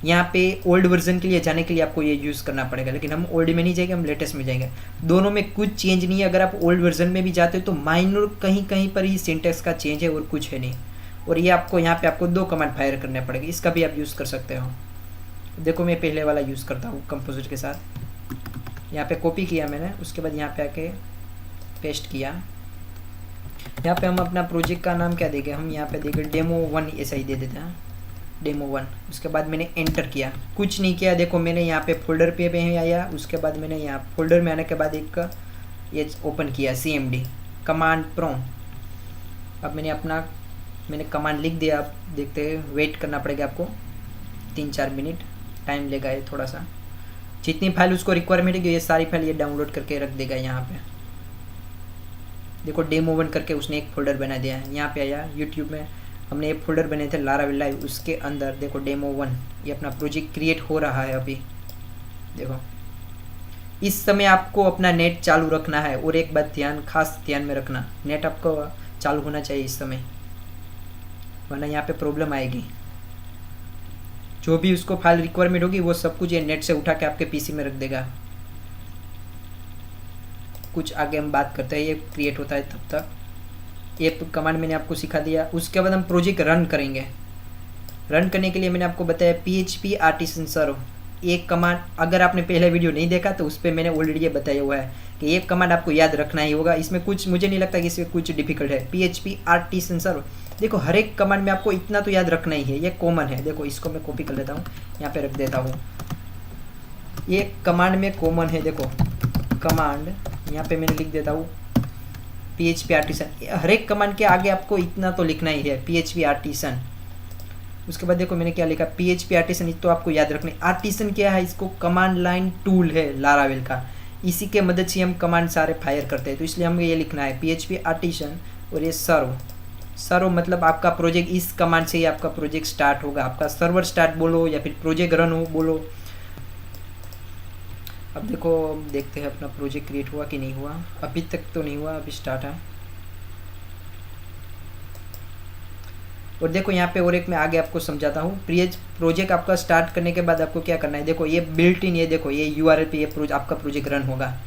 यहाँ पे ओल्ड वर्जन के लिए जाने के लिए आपको ये यूज़ करना पड़ेगा, लेकिन हम ओल्ड में नहीं जाएंगे, हम लेटेस्ट में जाएंगे। दोनों में कुछ चेंज नहीं है। अगर आप ओल्ड वर्जन में भी जाते हो तो माइनर कहीं कहीं पर ही सिंटेक्स का चेंज है और कुछ है नहीं। और ये आपको यहाँ पे आपको 2 कमांड फायर करने पड़ेंगे, इसका भी आप यूज़ कर सकते हो। देखो मैं पहले वाला यूज़ करता हूँ कंपोजर के साथ। यहाँ पे कॉपी किया मैंने, उसके बाद यहाँ पे आके पेस्ट किया। यहाँ पे हम अपना प्रोजेक्ट का नाम क्या देंगे, हम यहाँ पे देंगे डेमो 1, ऐसा ही दे देते हैं डेमो 1। उसके बाद मैंने एंटर किया, कुछ नहीं किया। देखो मैंने यहाँ पे फोल्डर पे आया, उसके बाद मैंने यहाँ फोल्डर में आने के बाद एक ये ओपन किया CMD कमांड प्रॉम्प्ट। अब मैंने कमांड लिख दिया। आप देखते हैं, वेट करना पड़ेगा आपको 3-4 मिनट, टाइम लेगा ये थोड़ा सा। जितनी फाइल उसको रिक्वायरमेंट है ये सारी फाइल ये डाउनलोड करके रख देगा यहाँ पे। देखो डेमो 1 करके उसने एक फोल्डर बना दिया है। यहाँ पे आया यूट्यूब में हमने एक फोल्डर बने थे लारावेल लाइव, उसके अंदर देखो डेमो 1 ये अपना प्रोजेक्ट क्रिएट हो रहा है अभी। देखो इस समय आपको अपना नेट चालू रखना है, और एक बात खास ध्यान में रखना, नेट आपको चालू होना चाहिए इस समय, वरना यहाँ पे प्रॉब्लम आएगी। जो भी उसको फाइल रिक्वायरमेंट होगी वो सब कुछ ये नेट से उठा के आपके पीसी में रख देगा। कुछ आगे हम बात करते हैं, ये क्रिएट होता है तब तक। ये कमांड मैंने आपको सिखा दिया। उसके बाद हम प्रोजेक्ट रन करेंगे। रन करने के लिए मैंने आपको बताया PHP आर्टिसन सर्व, एक कमांड। अगर आपने पहले वीडियो नहीं देखा तो उस पर मैंने ऑलरेडी ये बताया हुआ है कि ये कमांड आपको याद रखना ही होगा। इसमें कुछ मुझे नहीं लगता कि इसमें कुछ डिफिकल्ट है। PHP आर्टिसन सर्व, देखो हर एक कमांड में आपको इतना तो याद रखना ही है, ये कॉमन है। देखो इसको मैं कॉपी कर लेता हूँ, यहाँ पे रख देता हूँ। ये कमांड में कॉमन है। देखो कमांड यहाँ पे मैंने लिख देता हूँ PHP आर्टिसन। हर एक कमांड के आगे आपको इतना तो लिखना ही है, PHP आर्टिसन। उसके बाद देखो मैंने क्या लिखा, PHP आर्टिसन, तो आपको याद रखना। आर्टिसन क्या है, इसको कमांड लाइन टूल है लारावेल का, इसी के मदद से हम कमांड सारे फायर करते हैं, तो इसलिए हमें ये लिखना है PHP आर्टिसन। और ये सर्व मतलब आपका प्रोजेक्ट, इस कमांड से ही आपका प्रोजेक्ट स्टार्ट होगा। आपका सर्वर स्टार्ट बोलो या फिर प्रोजेक्ट रन हो बोलो। अब देखो देखते हैं अपना प्रोजेक्ट क्रिएट हुआ कि नहीं हुआ। अभी तक तो नहीं हुआ, अभी स्टार्ट है। और देखो यहाँ पे और एक मैं आगे आपको समझाता हूँ। प्रोजेक्ट आपका स्टार्ट करने के बाद आपको क्या करना है, देखो ये बिल्ट इन, ये देखो ये URL पे ये आपका प्रोजेक्ट रन होगा।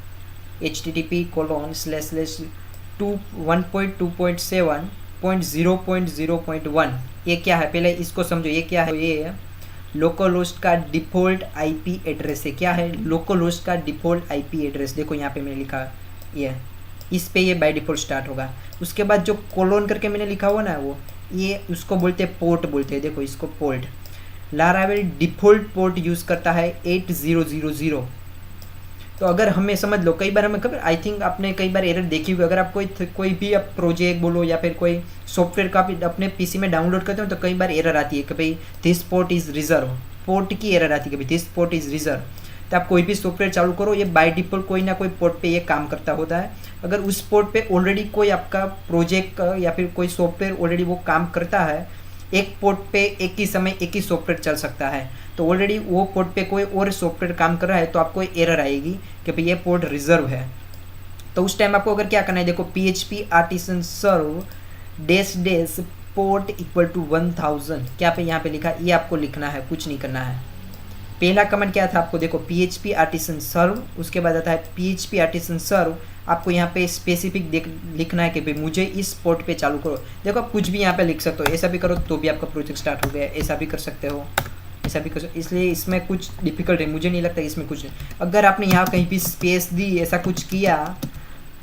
http://1.2.7.0.0.1। ये क्या है पहले इसको समझो, ये क्या है, ये लोकल होस्ट का डिफ़ॉल्ट IP एड्रेस है। क्या है, लोकल होस्ट का डिफ़ॉल्ट IP एड्रेस। देखो यहाँ पे मैंने लिखा ये, इस पे ये बाय डिफ़ॉल्ट स्टार्ट होगा। उसके बाद जो कोलोन करके मैंने लिखा हुआ ना, वो ये उसको बोलते हैं पोर्ट बोलते हैं। देखो इसको port, Laravel default port use करता है 8000। तो अगर हमें समझ लो, कई बार हमें खबर, आई थिंक आपने कई बार एरर देखी हुई। अगर आप कोई भी आप प्रोजेक्ट बोलो या फिर कोई सॉफ्टवेयर का भी अपने पीसी में डाउनलोड करते हो तो कई बार एरर आती है कि भाई this port is reserve, port की एरर आती है कि भाई दिस पोर्ट इज़ रिजर्व। तो आप कोई भी सॉफ्टवेयर चालू करो, ये बाय डिफ़ॉल्ट कोई ना कोई पोर्ट पे ये काम करता होता है। अगर उस पोर्ट पे ऑलरेडी कोई आपका प्रोजेक्ट या फिर कोई सॉफ्टवेयर ऑलरेडी वो काम करता है, एक पोर्ट पे एक ही समय एक ही सॉफ्टवेयर चल सकता है, तो ऑलरेडी वो पोर्ट पे कोई और सॉफ्टवेयर काम कर रहा है, तो आपको एरर आएगी कि भाई ये पोर्ट रिजर्व है। तो उस टाइम आपको अगर क्या करना है, देखो PHP artisan serve -- port equal to 1000, क्या पे यहाँ पे लिखा, ये आपको लिखना है, कुछ नहीं करना है। पहला कमेंट क्या था आपको, देखो PHP आर्टिसन सर्व, उसके बाद आता है PHP आर्टिसन सर्व। आपको यहाँ पे स्पेसिफिक लिखना है कि भाई मुझे इस पोर्ट पे चालू करो। देखो आप कुछ भी यहाँ पे लिख सकते हो, ऐसा भी करो तो भी आपका प्रोजेक्ट स्टार्ट हो गया, ऐसा भी कर सकते हो, ऐसा भी कर सकते। इसलिए इसमें कुछ डिफिकल्ट है, मुझे नहीं लगता इसमें कुछ। अगर आपने यहाँ कहीं भी स्पेस दी, ऐसा कुछ किया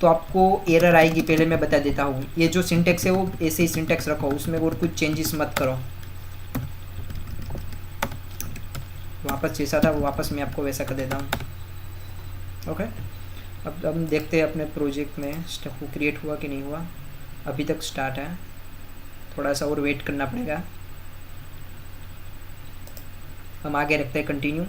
तो आपको एरर आएगी। पहले मैं बता देता हूँ, ये जो सिंटेक्स है वो ऐसे ही सिंटेक्स रखो, उसमें और कुछ चेंजेस मत करो। वापस जैसा था वो वापस मैं आपको वैसा कर देता हूँ। ओके, अब हम देखते हैं अपने प्रोजेक्ट में स्टफ क्रिएट हुआ कि नहीं हुआ। अभी तक स्टार्ट है, थोड़ा सा और वेट करना पड़ेगा। हम आगे रखते हैं कंटिन्यू।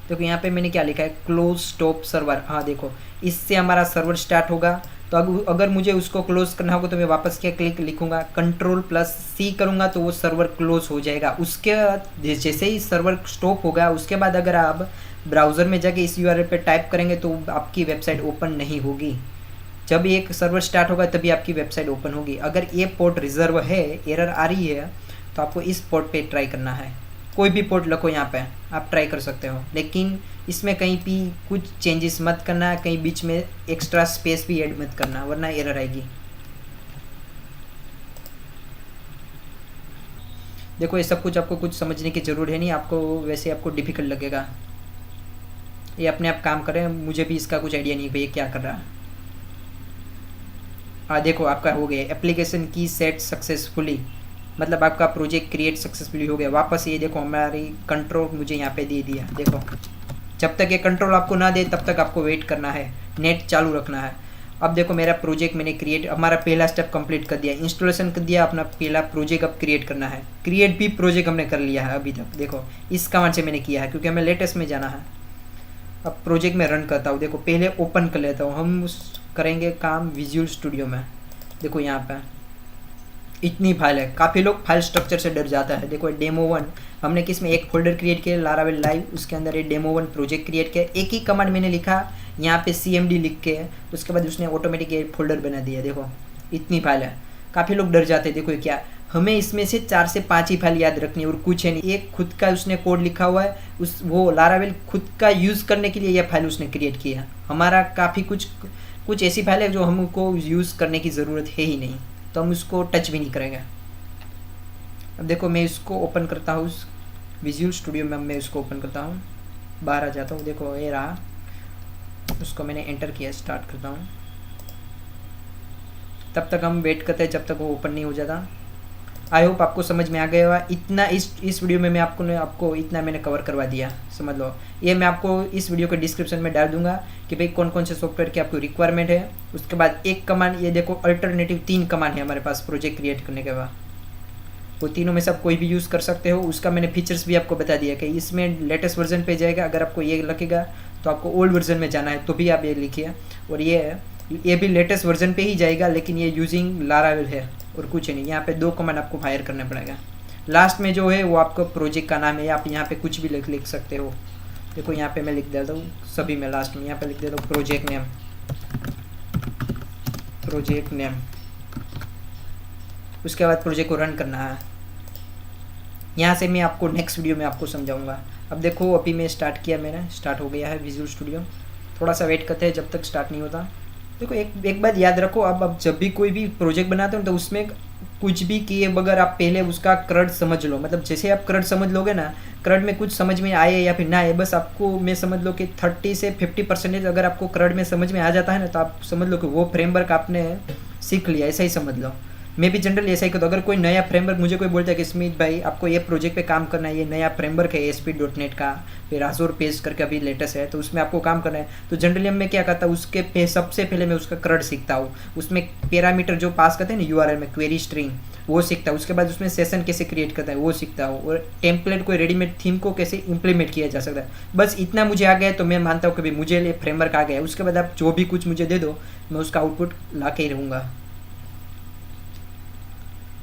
देखो यहाँ पे मैंने क्या लिखा है, क्लोज स्टॉप सर्वर। हाँ देखो, इससे हमारा सर्वर स्टार्ट होगा। तो अगर मुझे उसको क्लोज करना होगा तो मैं वापस क्या लिखूंगा, Ctrl+C करूँगा तो वो सर्वर क्लोज हो जाएगा। उसके जैसे ही सर्वर स्टॉप होगा, उसके बाद अगर आप ब्राउज़र में जाके इस URL पे टाइप करेंगे तो आपकी वेबसाइट ओपन नहीं होगी। जब एक सर्वर स्टार्ट होगा तभी आपकी वेबसाइट ओपन होगी। अगर ये पोर्ट रिजर्व है, एरर आ रही है, तो आपको इस पोर्ट पे ट्राई करना है। कोई भी पोर्ट रखो यहाँ पे, आप ट्राई कर सकते हो, लेकिन इसमें कहीं भी कुछ चेंजेस मत करना, कहीं बीच में एक्स्ट्रा स्पेस भी ऐड मत करना, वरना एरर आएगी। देखो ये सब कुछ आपको कुछ समझने की ज़रूरत है नहीं, आपको वैसे आपको डिफ़िकल्ट लगेगा। ये अपने आप काम कर रहे हैं, मुझे भी इसका कुछ आइडिया नहीं भैया क्या कर रहा है। हाँ देखो आपका हो गया, एप्लीकेशन की सेट सक्सेसफुली, मतलब आपका प्रोजेक्ट क्रिएट सक्सेसफुली हो गया। वापस ये देखो हमारी कंट्रोल मुझे यहाँ पे दे दिया। देखो जब तक ये कंट्रोल आपको ना दे तब तक आपको वेट करना है, नेट चालू रखना है। अब देखो मेरा प्रोजेक्ट मैंने क्रिएट, हमारा पहला स्टेप कंप्लीट कर दिया, इंस्टॉलेशन कर दिया, अपना पहला प्रोजेक्ट अब क्रिएट करना है। क्रिएट भी प्रोजेक्ट हमने कर लिया है अभी तक। देखो इस कमांड से मैंने किया है क्योंकि हमें लेटेस्ट में जाना है। अब प्रोजेक्ट में रन करता हूँ। देखो पहले ओपन कर लेता हूँ, हम उस करेंगे काम विजुअल स्टूडियो में। देखो यहाँ पे इतनी फाइल है, काफ़ी लोग फाइल स्ट्रक्चर से डर जाता है। देखो डेमो 1 हमने किस में एक फोल्डर क्रिएट किया लारावेल लाइव, उसके अंदर ये डेमो 1 प्रोजेक्ट क्रिएट किया। एक ही कमांड मैंने लिखा यहाँ पे CMD लिख के, उसके बाद उसने ऑटोमेटिक एक फोल्डर बना दिया। देखो इतनी फाइल है, काफ़ी लोग डर जाते हैं। देखो क्या, हमें इसमें से 4 से 5 ही फाइल याद रखनी है और कुछ है नहीं। एक खुद का उसने कोड लिखा हुआ है, उस वो लारावेल खुद का यूज़ करने के लिए यह फाइल उसने क्रिएट किया। हमारा काफ़ी कुछ ऐसी फाइल है जो हमको यूज़ करने की ज़रूरत है ही नहीं, तो हम उसको टच भी नहीं करेंगे। अब देखो मैं इसको ओपन करता हूँ विजुअल स्टूडियो में, मैं इसको ओपन करता हूँ, बाहर आ जाता हूँ। देखो ये रहा, उसको मैंने एंटर किया, स्टार्ट करता हूँ। तब तक हम वेट करते हैं जब तक वो ओपन नहीं हो जाता। आई होप आपको समझ में आ गया होगा। इतना इस वीडियो में मैं आपको इतना मैंने कवर करवा दिया, समझ लो। ये मैं आपको इस वीडियो के डिस्क्रिप्शन में डाल दूंगा कि भाई कौन कौन से सॉफ्टवेयर की आपको रिक्वायरमेंट है। उसके बाद एक कमांड, ये देखो अल्टरनेटिव 3 कमांड है हमारे पास प्रोजेक्ट क्रिएट करने के बाद। वो तीनों में से आप कोई भी यूज़ कर सकते हो। उसका मैंने फीचर्स भी आपको बता दिया कि इसमें लेटेस्ट वर्जन पे जाएगा। अगर आपको ये लगेगा तो आपको ओल्ड वर्जन में जाना है तो भी आप ये लिखिए। और ये भी लेटेस्ट वर्जन पे ही जाएगा, लेकिन ये यूजिंग लारावेल है और कुछ नहीं। यहाँ पे 2 कमांड आपको फायर करना पड़ेगा। लास्ट में जो है वो आपका प्रोजेक्ट का नाम है, आप यहाँ पे कुछ भी लिख सकते हो। देखो यहाँ पे मैं लिख देता हूँ सभी में, लास्ट में यहाँ पे लिख देता हूँ प्रोजेक्ट नेम। उसके बाद प्रोजेक्ट को रन करना है। यहाँ से मैं आपको नेक्स्ट वीडियो में आपको समझाऊंगा। अब देखो अभी मैं स्टार्ट किया, मैंने स्टार्ट हो गया है विजुअल स्टूडियो। थोड़ा सा वेट करते हैं जब तक स्टार्ट नहीं होता। देखो एक बात याद रखो, अब जब भी कोई भी प्रोजेक्ट बनाते हो तो उसमें कुछ भी किए बगैर आप पहले उसका क्रड समझ लो। मतलब जैसे आप क्रड समझ लोगे ना, क्रड में कुछ समझ में आए या फिर ना आए, बस आपको मैं समझ लो कि 30 से 50% अगर आपको क्रड में समझ में आ जाता है ना, तो आप समझ लो कि वो फ्रेमवर्क आपने सीख लिया, ऐसा ही समझ लो। मैं भी जनरली ऐसा ही करता हूँ। अगर कोई नया फ्रेमवर्क मुझे कोई बोलता है कि स्मित भाई आपको ये प्रोजेक्ट पे काम करना है, ये नया फ्रेमवर्क है ASP.NET का, फिर आजोर पेज करके अभी लेटेस्ट है, तो उसमें आपको काम करना है, तो जनरली मैं क्या करता हूँ, उसके सबसे पहले मैं उसका क्रड सीखता हूँ। उसमें पैरामीटर जो पास करते हैं ना URL में, क्वेरी स्ट्रिंग, वो सीखता हूँ। उसके बाद उसमें सेशन कैसे क्रिएट करता है वो सीखता हूँ, और टेम्पलेट कोई रेडीमेड थीम को कैसे इंप्लीमेंट किया जा सकता है। बस इतना मुझे आ गया तो मैं मानता हूँ कि भाई मुझे ये फ्रेमवर्क आ गया। उसके बाद आप जो भी कुछ मुझे दे दो, मैं उसका आउटपुट ला के ही रहूँगा।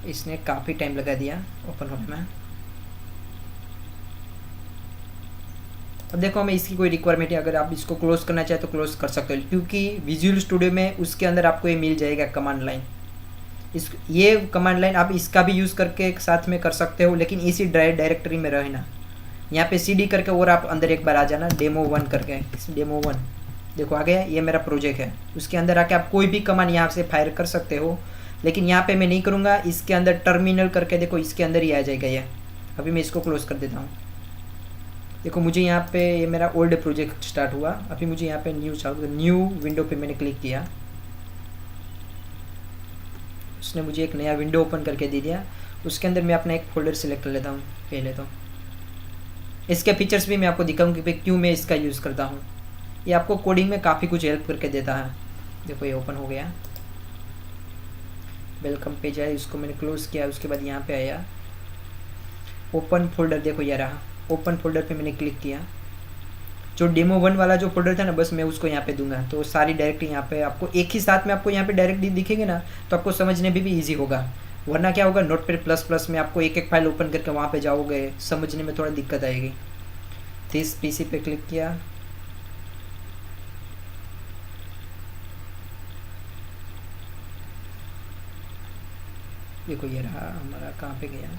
इसने काफ़ी टाइम लगा दिया ओपन होने में। अब देखो हमें इसकी कोई रिक्वायरमेंट है, अगर आप इसको क्लोज करना चाहे तो क्लोज कर सकते हो, क्योंकि विजुअल स्टूडियो में उसके अंदर आपको ये मिल जाएगा कमांड लाइन। ये कमांड लाइन आप इसका भी यूज़ करके एक साथ में कर सकते हो, लेकिन इसी डायरेक्टरी में रहना। यहाँ पे CD करके और आप अंदर एक बार आ जाना, डेमो 1 करके, डेमो 1 देखो आ गया, ये मेरा प्रोजेक्ट है। उसके अंदर आके आप कोई भी कमांड यहाँ से फायर कर सकते हो, लेकिन यहाँ पे मैं नहीं करूँगा। इसके अंदर टर्मिनल करके देखो, इसके अंदर ही आ जाएगा ये। अभी मैं इसको क्लोज कर देता हूँ। देखो मुझे यहाँ पे ये मेरा ओल्ड प्रोजेक्ट स्टार्ट हुआ। अभी मुझे यहाँ पे न्यू विंडो पे मैंने क्लिक किया, उसने मुझे एक नया विंडो ओपन करके दे दिया। उसके अंदर मैं अपना एक फोल्डर सेलेक्ट कर लेता हूँ पहले तो। इसके फीचर्स भी मैं आपको दिखाऊंगी कि क्यों मैं इसका यूज़ करता हूँ। ये आपको कोडिंग में काफ़ी कुछ हेल्प करके देता है। देखो ये ओपन हो गया, वेलकम पेज है, इसको मैंने क्लोज किया। उसके बाद यहाँ पे आया ओपन फोल्डर, देखो ये रहा ओपन फोल्डर पे मैंने क्लिक किया। जो डेमो 1 वाला जो फोल्डर था ना, बस मैं उसको यहाँ पे दूंगा, तो सारी डायरेक्टली यहाँ पे आपको एक ही साथ में आपको यहाँ पे डायरेक्टली दिखेंगे ना, तो आपको समझने में भी ईजी होगा। वरना क्या होगा, नोटपैड प्लस में आपको एक फाइल ओपन करके वहाँ पे जाओगे, समझने में थोड़ा दिक्कत आएगी। दिस PC पे क्लिक किया, देखो ये रहा हमारा, कहाँ पे गया,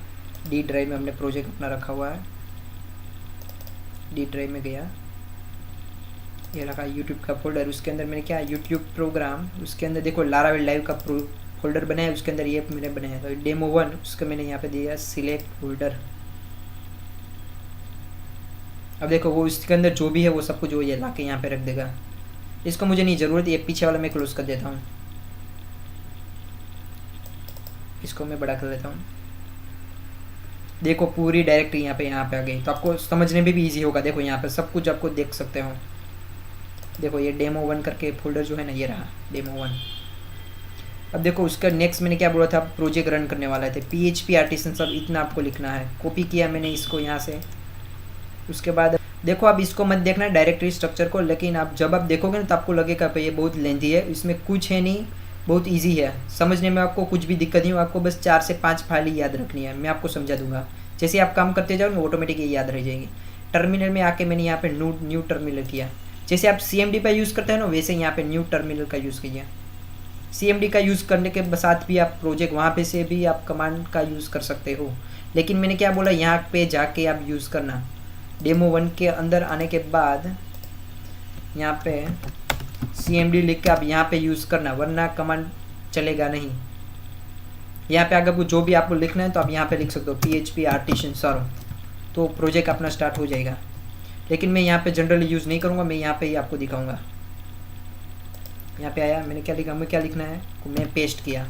D ड्राइव में हमने प्रोजेक्ट अपना रखा हुआ है। D ड्राइव में गया, ये रखा यूट्यूब का फोल्डर। उसके अंदर मैंने क्या, यूट्यूब प्रोग्राम, उसके अंदर देखो लारावेल लाइव का फोल्डर बनाया, उसके अंदर ये मैंने बनाया था डेमो 1, उसका मैंने यहाँ पे दिया सिलेक्ट फोल्डर। अब देखो वो इसके अंदर जो भी है वो सब कुछ जो ये ला के यहाँ पे रख देगा। इसको मुझे नहीं ज़रूरत, ये पीछे वाला मैं क्लोज कर देता हूँ। इसको मैं बड़ा कर लेता हूँ। देखो पूरी डायरेक्टरी यहाँ पे आ गई, तो आपको समझने में भी इजी होगा। देखो यहाँ पे सब कुछ आपको देख सकते हो। देखो ये डेमो 1 करके फोल्डर जो है ना, ये रहा डेमो 1। अब देखो उसका नेक्स्ट मैंने क्या बोला था, प्रोजेक्ट रन करने वाला थे, PHP आर्टिसन सब इतना आपको लिखना है। कॉपी किया मैंने इसको यहाँ से। उसके बाद देखो आप इसको मत देखना डायरेक्टरी स्ट्रक्चर को, लेकिन आप जब आप देखोगे ना तो आपको लगेगा भाई ये बहुत लेंथी है, इसमें कुछ है नहीं, बहुत इजी है समझने में, आपको कुछ भी दिक्कत नहीं हो, आपको बस 4 से 5 फाइल ही याद रखनी है, मैं आपको समझा दूंगा। जैसे आप काम करते जाओ ना ऑटोमेटिक ये याद रह जाएगी। टर्मिनल में आके मैंने यहाँ पे न्यू टर्मिनल किया, जैसे आप CMD का यूज़ करते हैं ना वैसे यहाँ पे न्यू टर्मिनल का यूज़ कीजिए। CMD का यूज़ करने के साथ भी आप प्रोजेक्ट वहाँ पे से भी आप कमांड का यूज़ कर सकते हो, लेकिन मैंने क्या बोला यहाँ पे जाके आप यूज़ करना। डेमो 1 के अंदर आने के बाद यहाँ पे CMD लिख के आप यहाँ पे यूज़ करना, वरना कमांड चलेगा नहीं। यहाँ पे अगर जो भी आपको लिखना है तो आप यहाँ पे लिख सकते हो PHP आर्टिसन सर्व, तो प्रोजेक्ट अपना स्टार्ट हो जाएगा। लेकिन मैं यहाँ पे जनरली यूज़ नहीं करूँगा, मैं यहाँ पे ही आपको दिखाऊंगा। यहाँ पे आया, मैंने क्या लिखा, मैं क्या लिखना है, मैं पेस्ट किया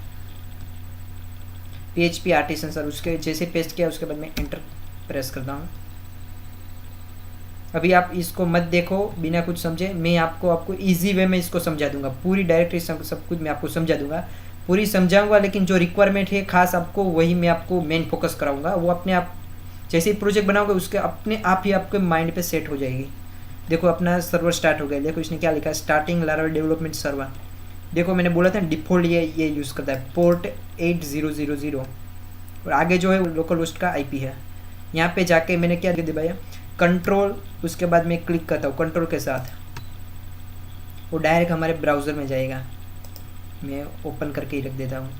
PHP आर्टिसन सर्व, उसके जैसे पेस्ट किया उसके बाद मैं एंटर प्रेस करता हूँ। अभी आप इसको मत देखो बिना कुछ समझे, मैं आपको इजी वे में इसको समझा दूंगा, पूरी डायरेक्टरी सब कुछ मैं आपको समझा दूंगा, पूरी समझाऊंगा, लेकिन जो रिक्वायरमेंट है खास आपको वही मैं आपको मेन फोकस कराऊंगा। वो अपने आप जैसे ही प्रोजेक्ट बनाओगे उसके अपने आप ही आपके माइंड पे सेट हो जाएगी। देखो अपना सर्वर स्टार्ट हो गया, देखो इसने क्या लिखा है, स्टार्टिंग लारावेल डेवलपमेंट सर्वर। देखो मैंने बोला था डिफ़ॉल्ट ये यूज़ करता है पोर्ट 8000 और आगे जो है लोकल होस्ट का IP है। यहाँ पे जाके मैंने क्या दबाया, कंट्रोल, उसके बाद मैं क्लिक करता हूँ कंट्रोल के साथ, वो डायरेक्ट हमारे ब्राउज़र में जाएगा। मैं ओपन करके ही रख देता हूँ।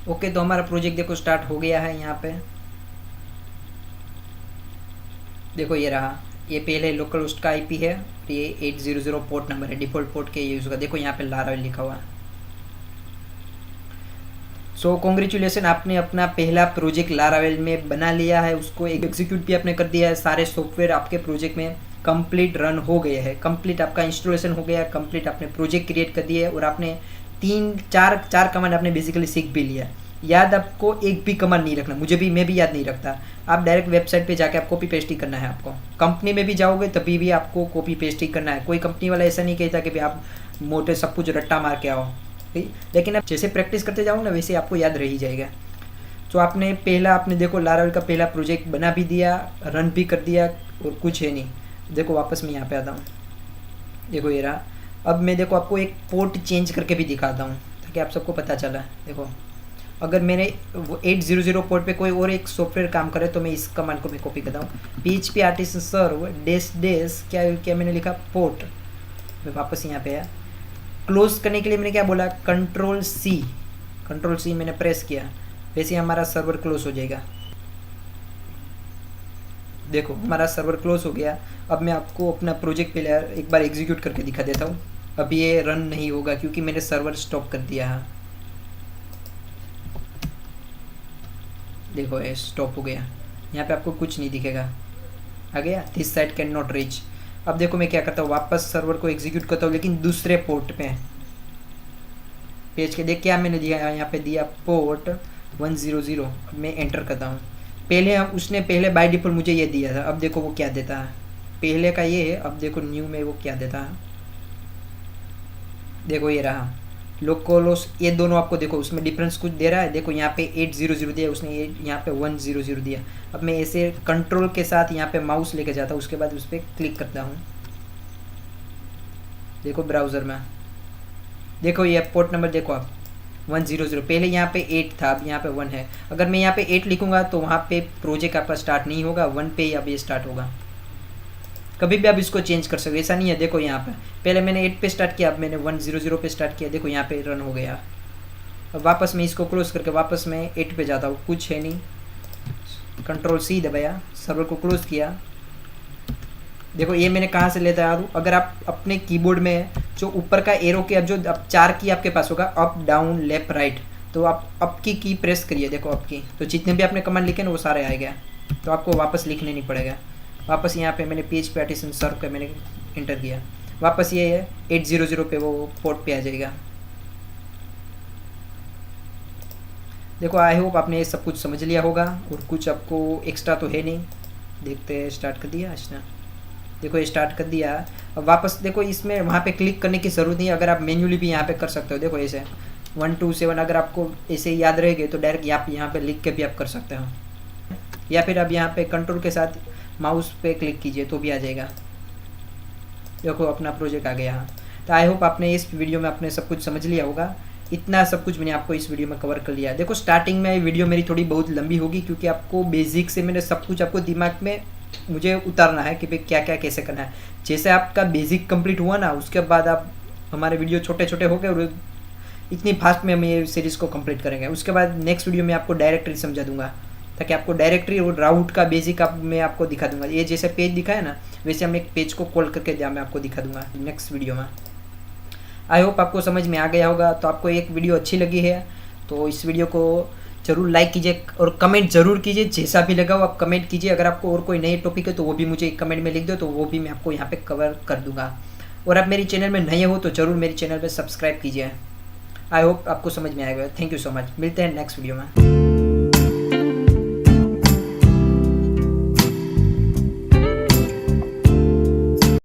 ओके, तो हमारा प्रोजेक्ट देखो स्टार्ट हो गया है। यहाँ पे देखो ये रहा, ये पहले लोकल होस्ट का IP है, ये 800 पोर्ट नंबर है, डिफ़ॉल्ट पोर्ट के यूज़ का। देखो यहाँ पे लारावेल लिखा हुआ है। सो कॉन्ग्रेचुलेसन, आपने अपना पहला प्रोजेक्ट लारावेल में बना लिया है, उसको एग्जीक्यूट भी आपने कर दिया है। सारे सॉफ्टवेयर आपके प्रोजेक्ट में कंप्लीट रन हो गए हैं, कंप्लीट आपका इंस्टॉलेशन हो गया, कंप्लीट आपने प्रोजेक्ट क्रिएट कर दिया है, और आपने 3-4 कमांड आपने बेसिकली सीख भी लिया। याद आपको एक भी कमांड नहीं रखना, मैं भी याद नहीं रखता। आप डायरेक्ट वेबसाइट पे जाके आप कॉपी पेस्ट ही करना है। आपको कंपनी में भी जाओगे तभी भी आपको कॉपी पेस्ट ही करना है। कोई कंपनी वाला ऐसा नहीं कहता कि भाई आप मोटे सब कुछ रट्टा मार के आओ, लेकिन आप जैसे प्रैक्टिस करते जाओ ना वैसे आपको याद रह ही जाएगा। तो आपने देखो लारावेल का पहला प्रोजेक्ट बना भी दिया, रन भी कर दिया, और कुछ है नहीं। देखो वापस मैं यहाँ पे आता हूँ, देखो ये रहा। अब मैं देखो आपको एक पोर्ट चेंज करके भी दिखाता हूँ ताकि आप सबको पता चला। देखो अगर मेरे 800 पोर्ट पे कोई और एक सॉफ्टवेयर काम करे तो मैं इस कमांड को मैं कॉपी करता हूँ, PHP आर्टिसन सर्व डेस क्या मैंने लिखा पोर्ट। मैं वापस यहाँ पे आया, क्लोज करने के लिए मैंने क्या बोला, कंट्रोल C मैंने प्रेस किया, वैसे हमारा सर्वर क्लोज हो जाएगा। देखो हमारा सर्वर क्लोज हो गया। अब मैं आपको अपना प्रोजेक्ट पहले एक बार एग्जीक्यूट करके दिखा देता हूँ। अब ये रन नहीं होगा क्योंकि मैंने सर्वर स्टॉप कर दिया है। देखो ये स्टॉप हो गया, यहाँ पे आपको कुछ नहीं दिखेगा, आ गया this site can not reach. अब देखो मैं क्या करता हूँ, वापस सर्वर को एग्जीक्यूट करता हूँ लेकिन दूसरे पोर्ट पे पेज के। देख क्या मैंने दिया, यहाँ पे दिया पोर्ट 100। अब मैं एंटर करता हूँ। उसने पहले बाय डिफ़ॉल्ट मुझे ये दिया था, अब देखो वो क्या देता है, पहले का ये है, अब देखो न्यू में वो क्या देता है। देखो ये रहा लोकोलोस, ये दोनों आपको देखो उसमें डिफरेंस कुछ दे रहा है। देखो यहाँ पे 800 दिया, उसने यहाँ पे 100 दिया। अब मैं ऐसे कंट्रोल के साथ यहाँ पे माउस लेके जाता हूँ, उसके बाद उस पर क्लिक करता हूँ। देखो ब्राउज़र में देखो ये पोर्ट नंबर देखो आप 100, पहले यहाँ पे 8 था, अब यहाँ पे 1 है। अगर मैं यहाँ पे 8 लिखूँगा तो वहाँ पे प्रोजेक्ट आपका स्टार्ट नहीं होगा, 1 पे ही अब ये स्टार्ट होगा। कभी भी आप इसको चेंज कर सकते, ऐसा नहीं है। देखो यहाँ पे पहले मैंने 8 पे स्टार्ट किया, अब मैंने 100 पे स्टार्ट किया, देखो यहाँ पे रन हो गया। अब वापस मैं इसको क्लोज करके वापस मैं 8 पे जाता हूँ, कुछ है नहीं, कंट्रोल C दबाया, सर्वर को क्लोज किया। देखो ये मैंने कहाँ से लेता आ रहा हूँ, अगर आप अपने कीबोर्ड में जो ऊपर का एरो के अब 4 की आपके पास होगा, अप डाउन लेफ्ट राइट, तो आप अप की प्रेस करिए। देखो अप की, तो जितने भी आपने कमांड लिखे ना वो सारे आएगा, तो आपको वापस लिखने नहीं पड़ेगा। वापस यहाँ पे मैंने PHP आर्टिसन सर्व का मैंने इंटर किया, वापस ये है 800 पे वो पोर्ट पे आ जाएगा। देखो आई होप आपने ये सब कुछ समझ लिया होगा, और कुछ आपको एक्स्ट्रा तो है नहीं। देखते हैं, स्टार्ट कर दिया अच्छा, देखो ये स्टार्ट कर दिया। अब वापस देखो इसमें वहाँ पे क्लिक करने की ज़रूरत नहीं है, अगर आप मैन्युअली भी यहाँ पे कर सकते हो। देखो ऐसे 1 2 7 अगर आपको ऐसे ही याद रह गए तो डायरेक्ट यहाँ पे लिख के भी आप कर सकते हो, या फिर अब यहाँ पे कंट्रोल के साथ माउस पे क्लिक कीजिए तो भी आ जाएगा। देखो अपना प्रोजेक्ट आ गया। तो आई होप आपने इस वीडियो में आपने सब कुछ समझ लिया होगा। इतना सब कुछ मैंने आपको इस वीडियो में कवर कर लिया। देखो स्टार्टिंग में वीडियो मेरी थोड़ी बहुत लंबी होगी क्योंकि आपको बेसिक से मैंने सब कुछ आपको दिमाग में मुझे उतारना है कि भाई क्या क्या कैसे करना है। जैसे आपका बेसिक कंप्लीट हुआ ना, उसके बाद आप हमारे वीडियो छोटे छोटे हो गए और इतनी फास्ट में हम ये सीरीज़ को कंप्लीट करेंगे। उसके बाद नेक्स्ट वीडियो में आपको डायरेक्टरी समझा दूंगा, ताकि आपको डायरेक्टरी और राउट का बेसिक मैं आपको दिखा दूंगा। ये जैसे पेज दिखा है ना, वैसे हम एक पेज को कॉल करके मैं आपको दिखा दूंगा नेक्स्ट वीडियो में। आई होप आपको समझ में आ गया होगा। तो आपको एक वीडियो अच्छी लगी है तो इस वीडियो को ज़रूर लाइक कीजिए और कमेंट ज़रूर कीजिए। जैसा भी लगा हो आप कमेंट कीजिए। अगर आपको और कोई नए टॉपिक है तो वो भी मुझे कमेंट में लिख दो, तो वो भी मैं आपको यहाँ पे कवर कर दूंगा। और आप मेरी चैनल में नए हो तो ज़रूर मेरे चैनल पर सब्सक्राइब कीजिए। आई होप आपको समझ में आएगा। Thank you so much. मिलते हैं नेक्स्ट वीडियो में।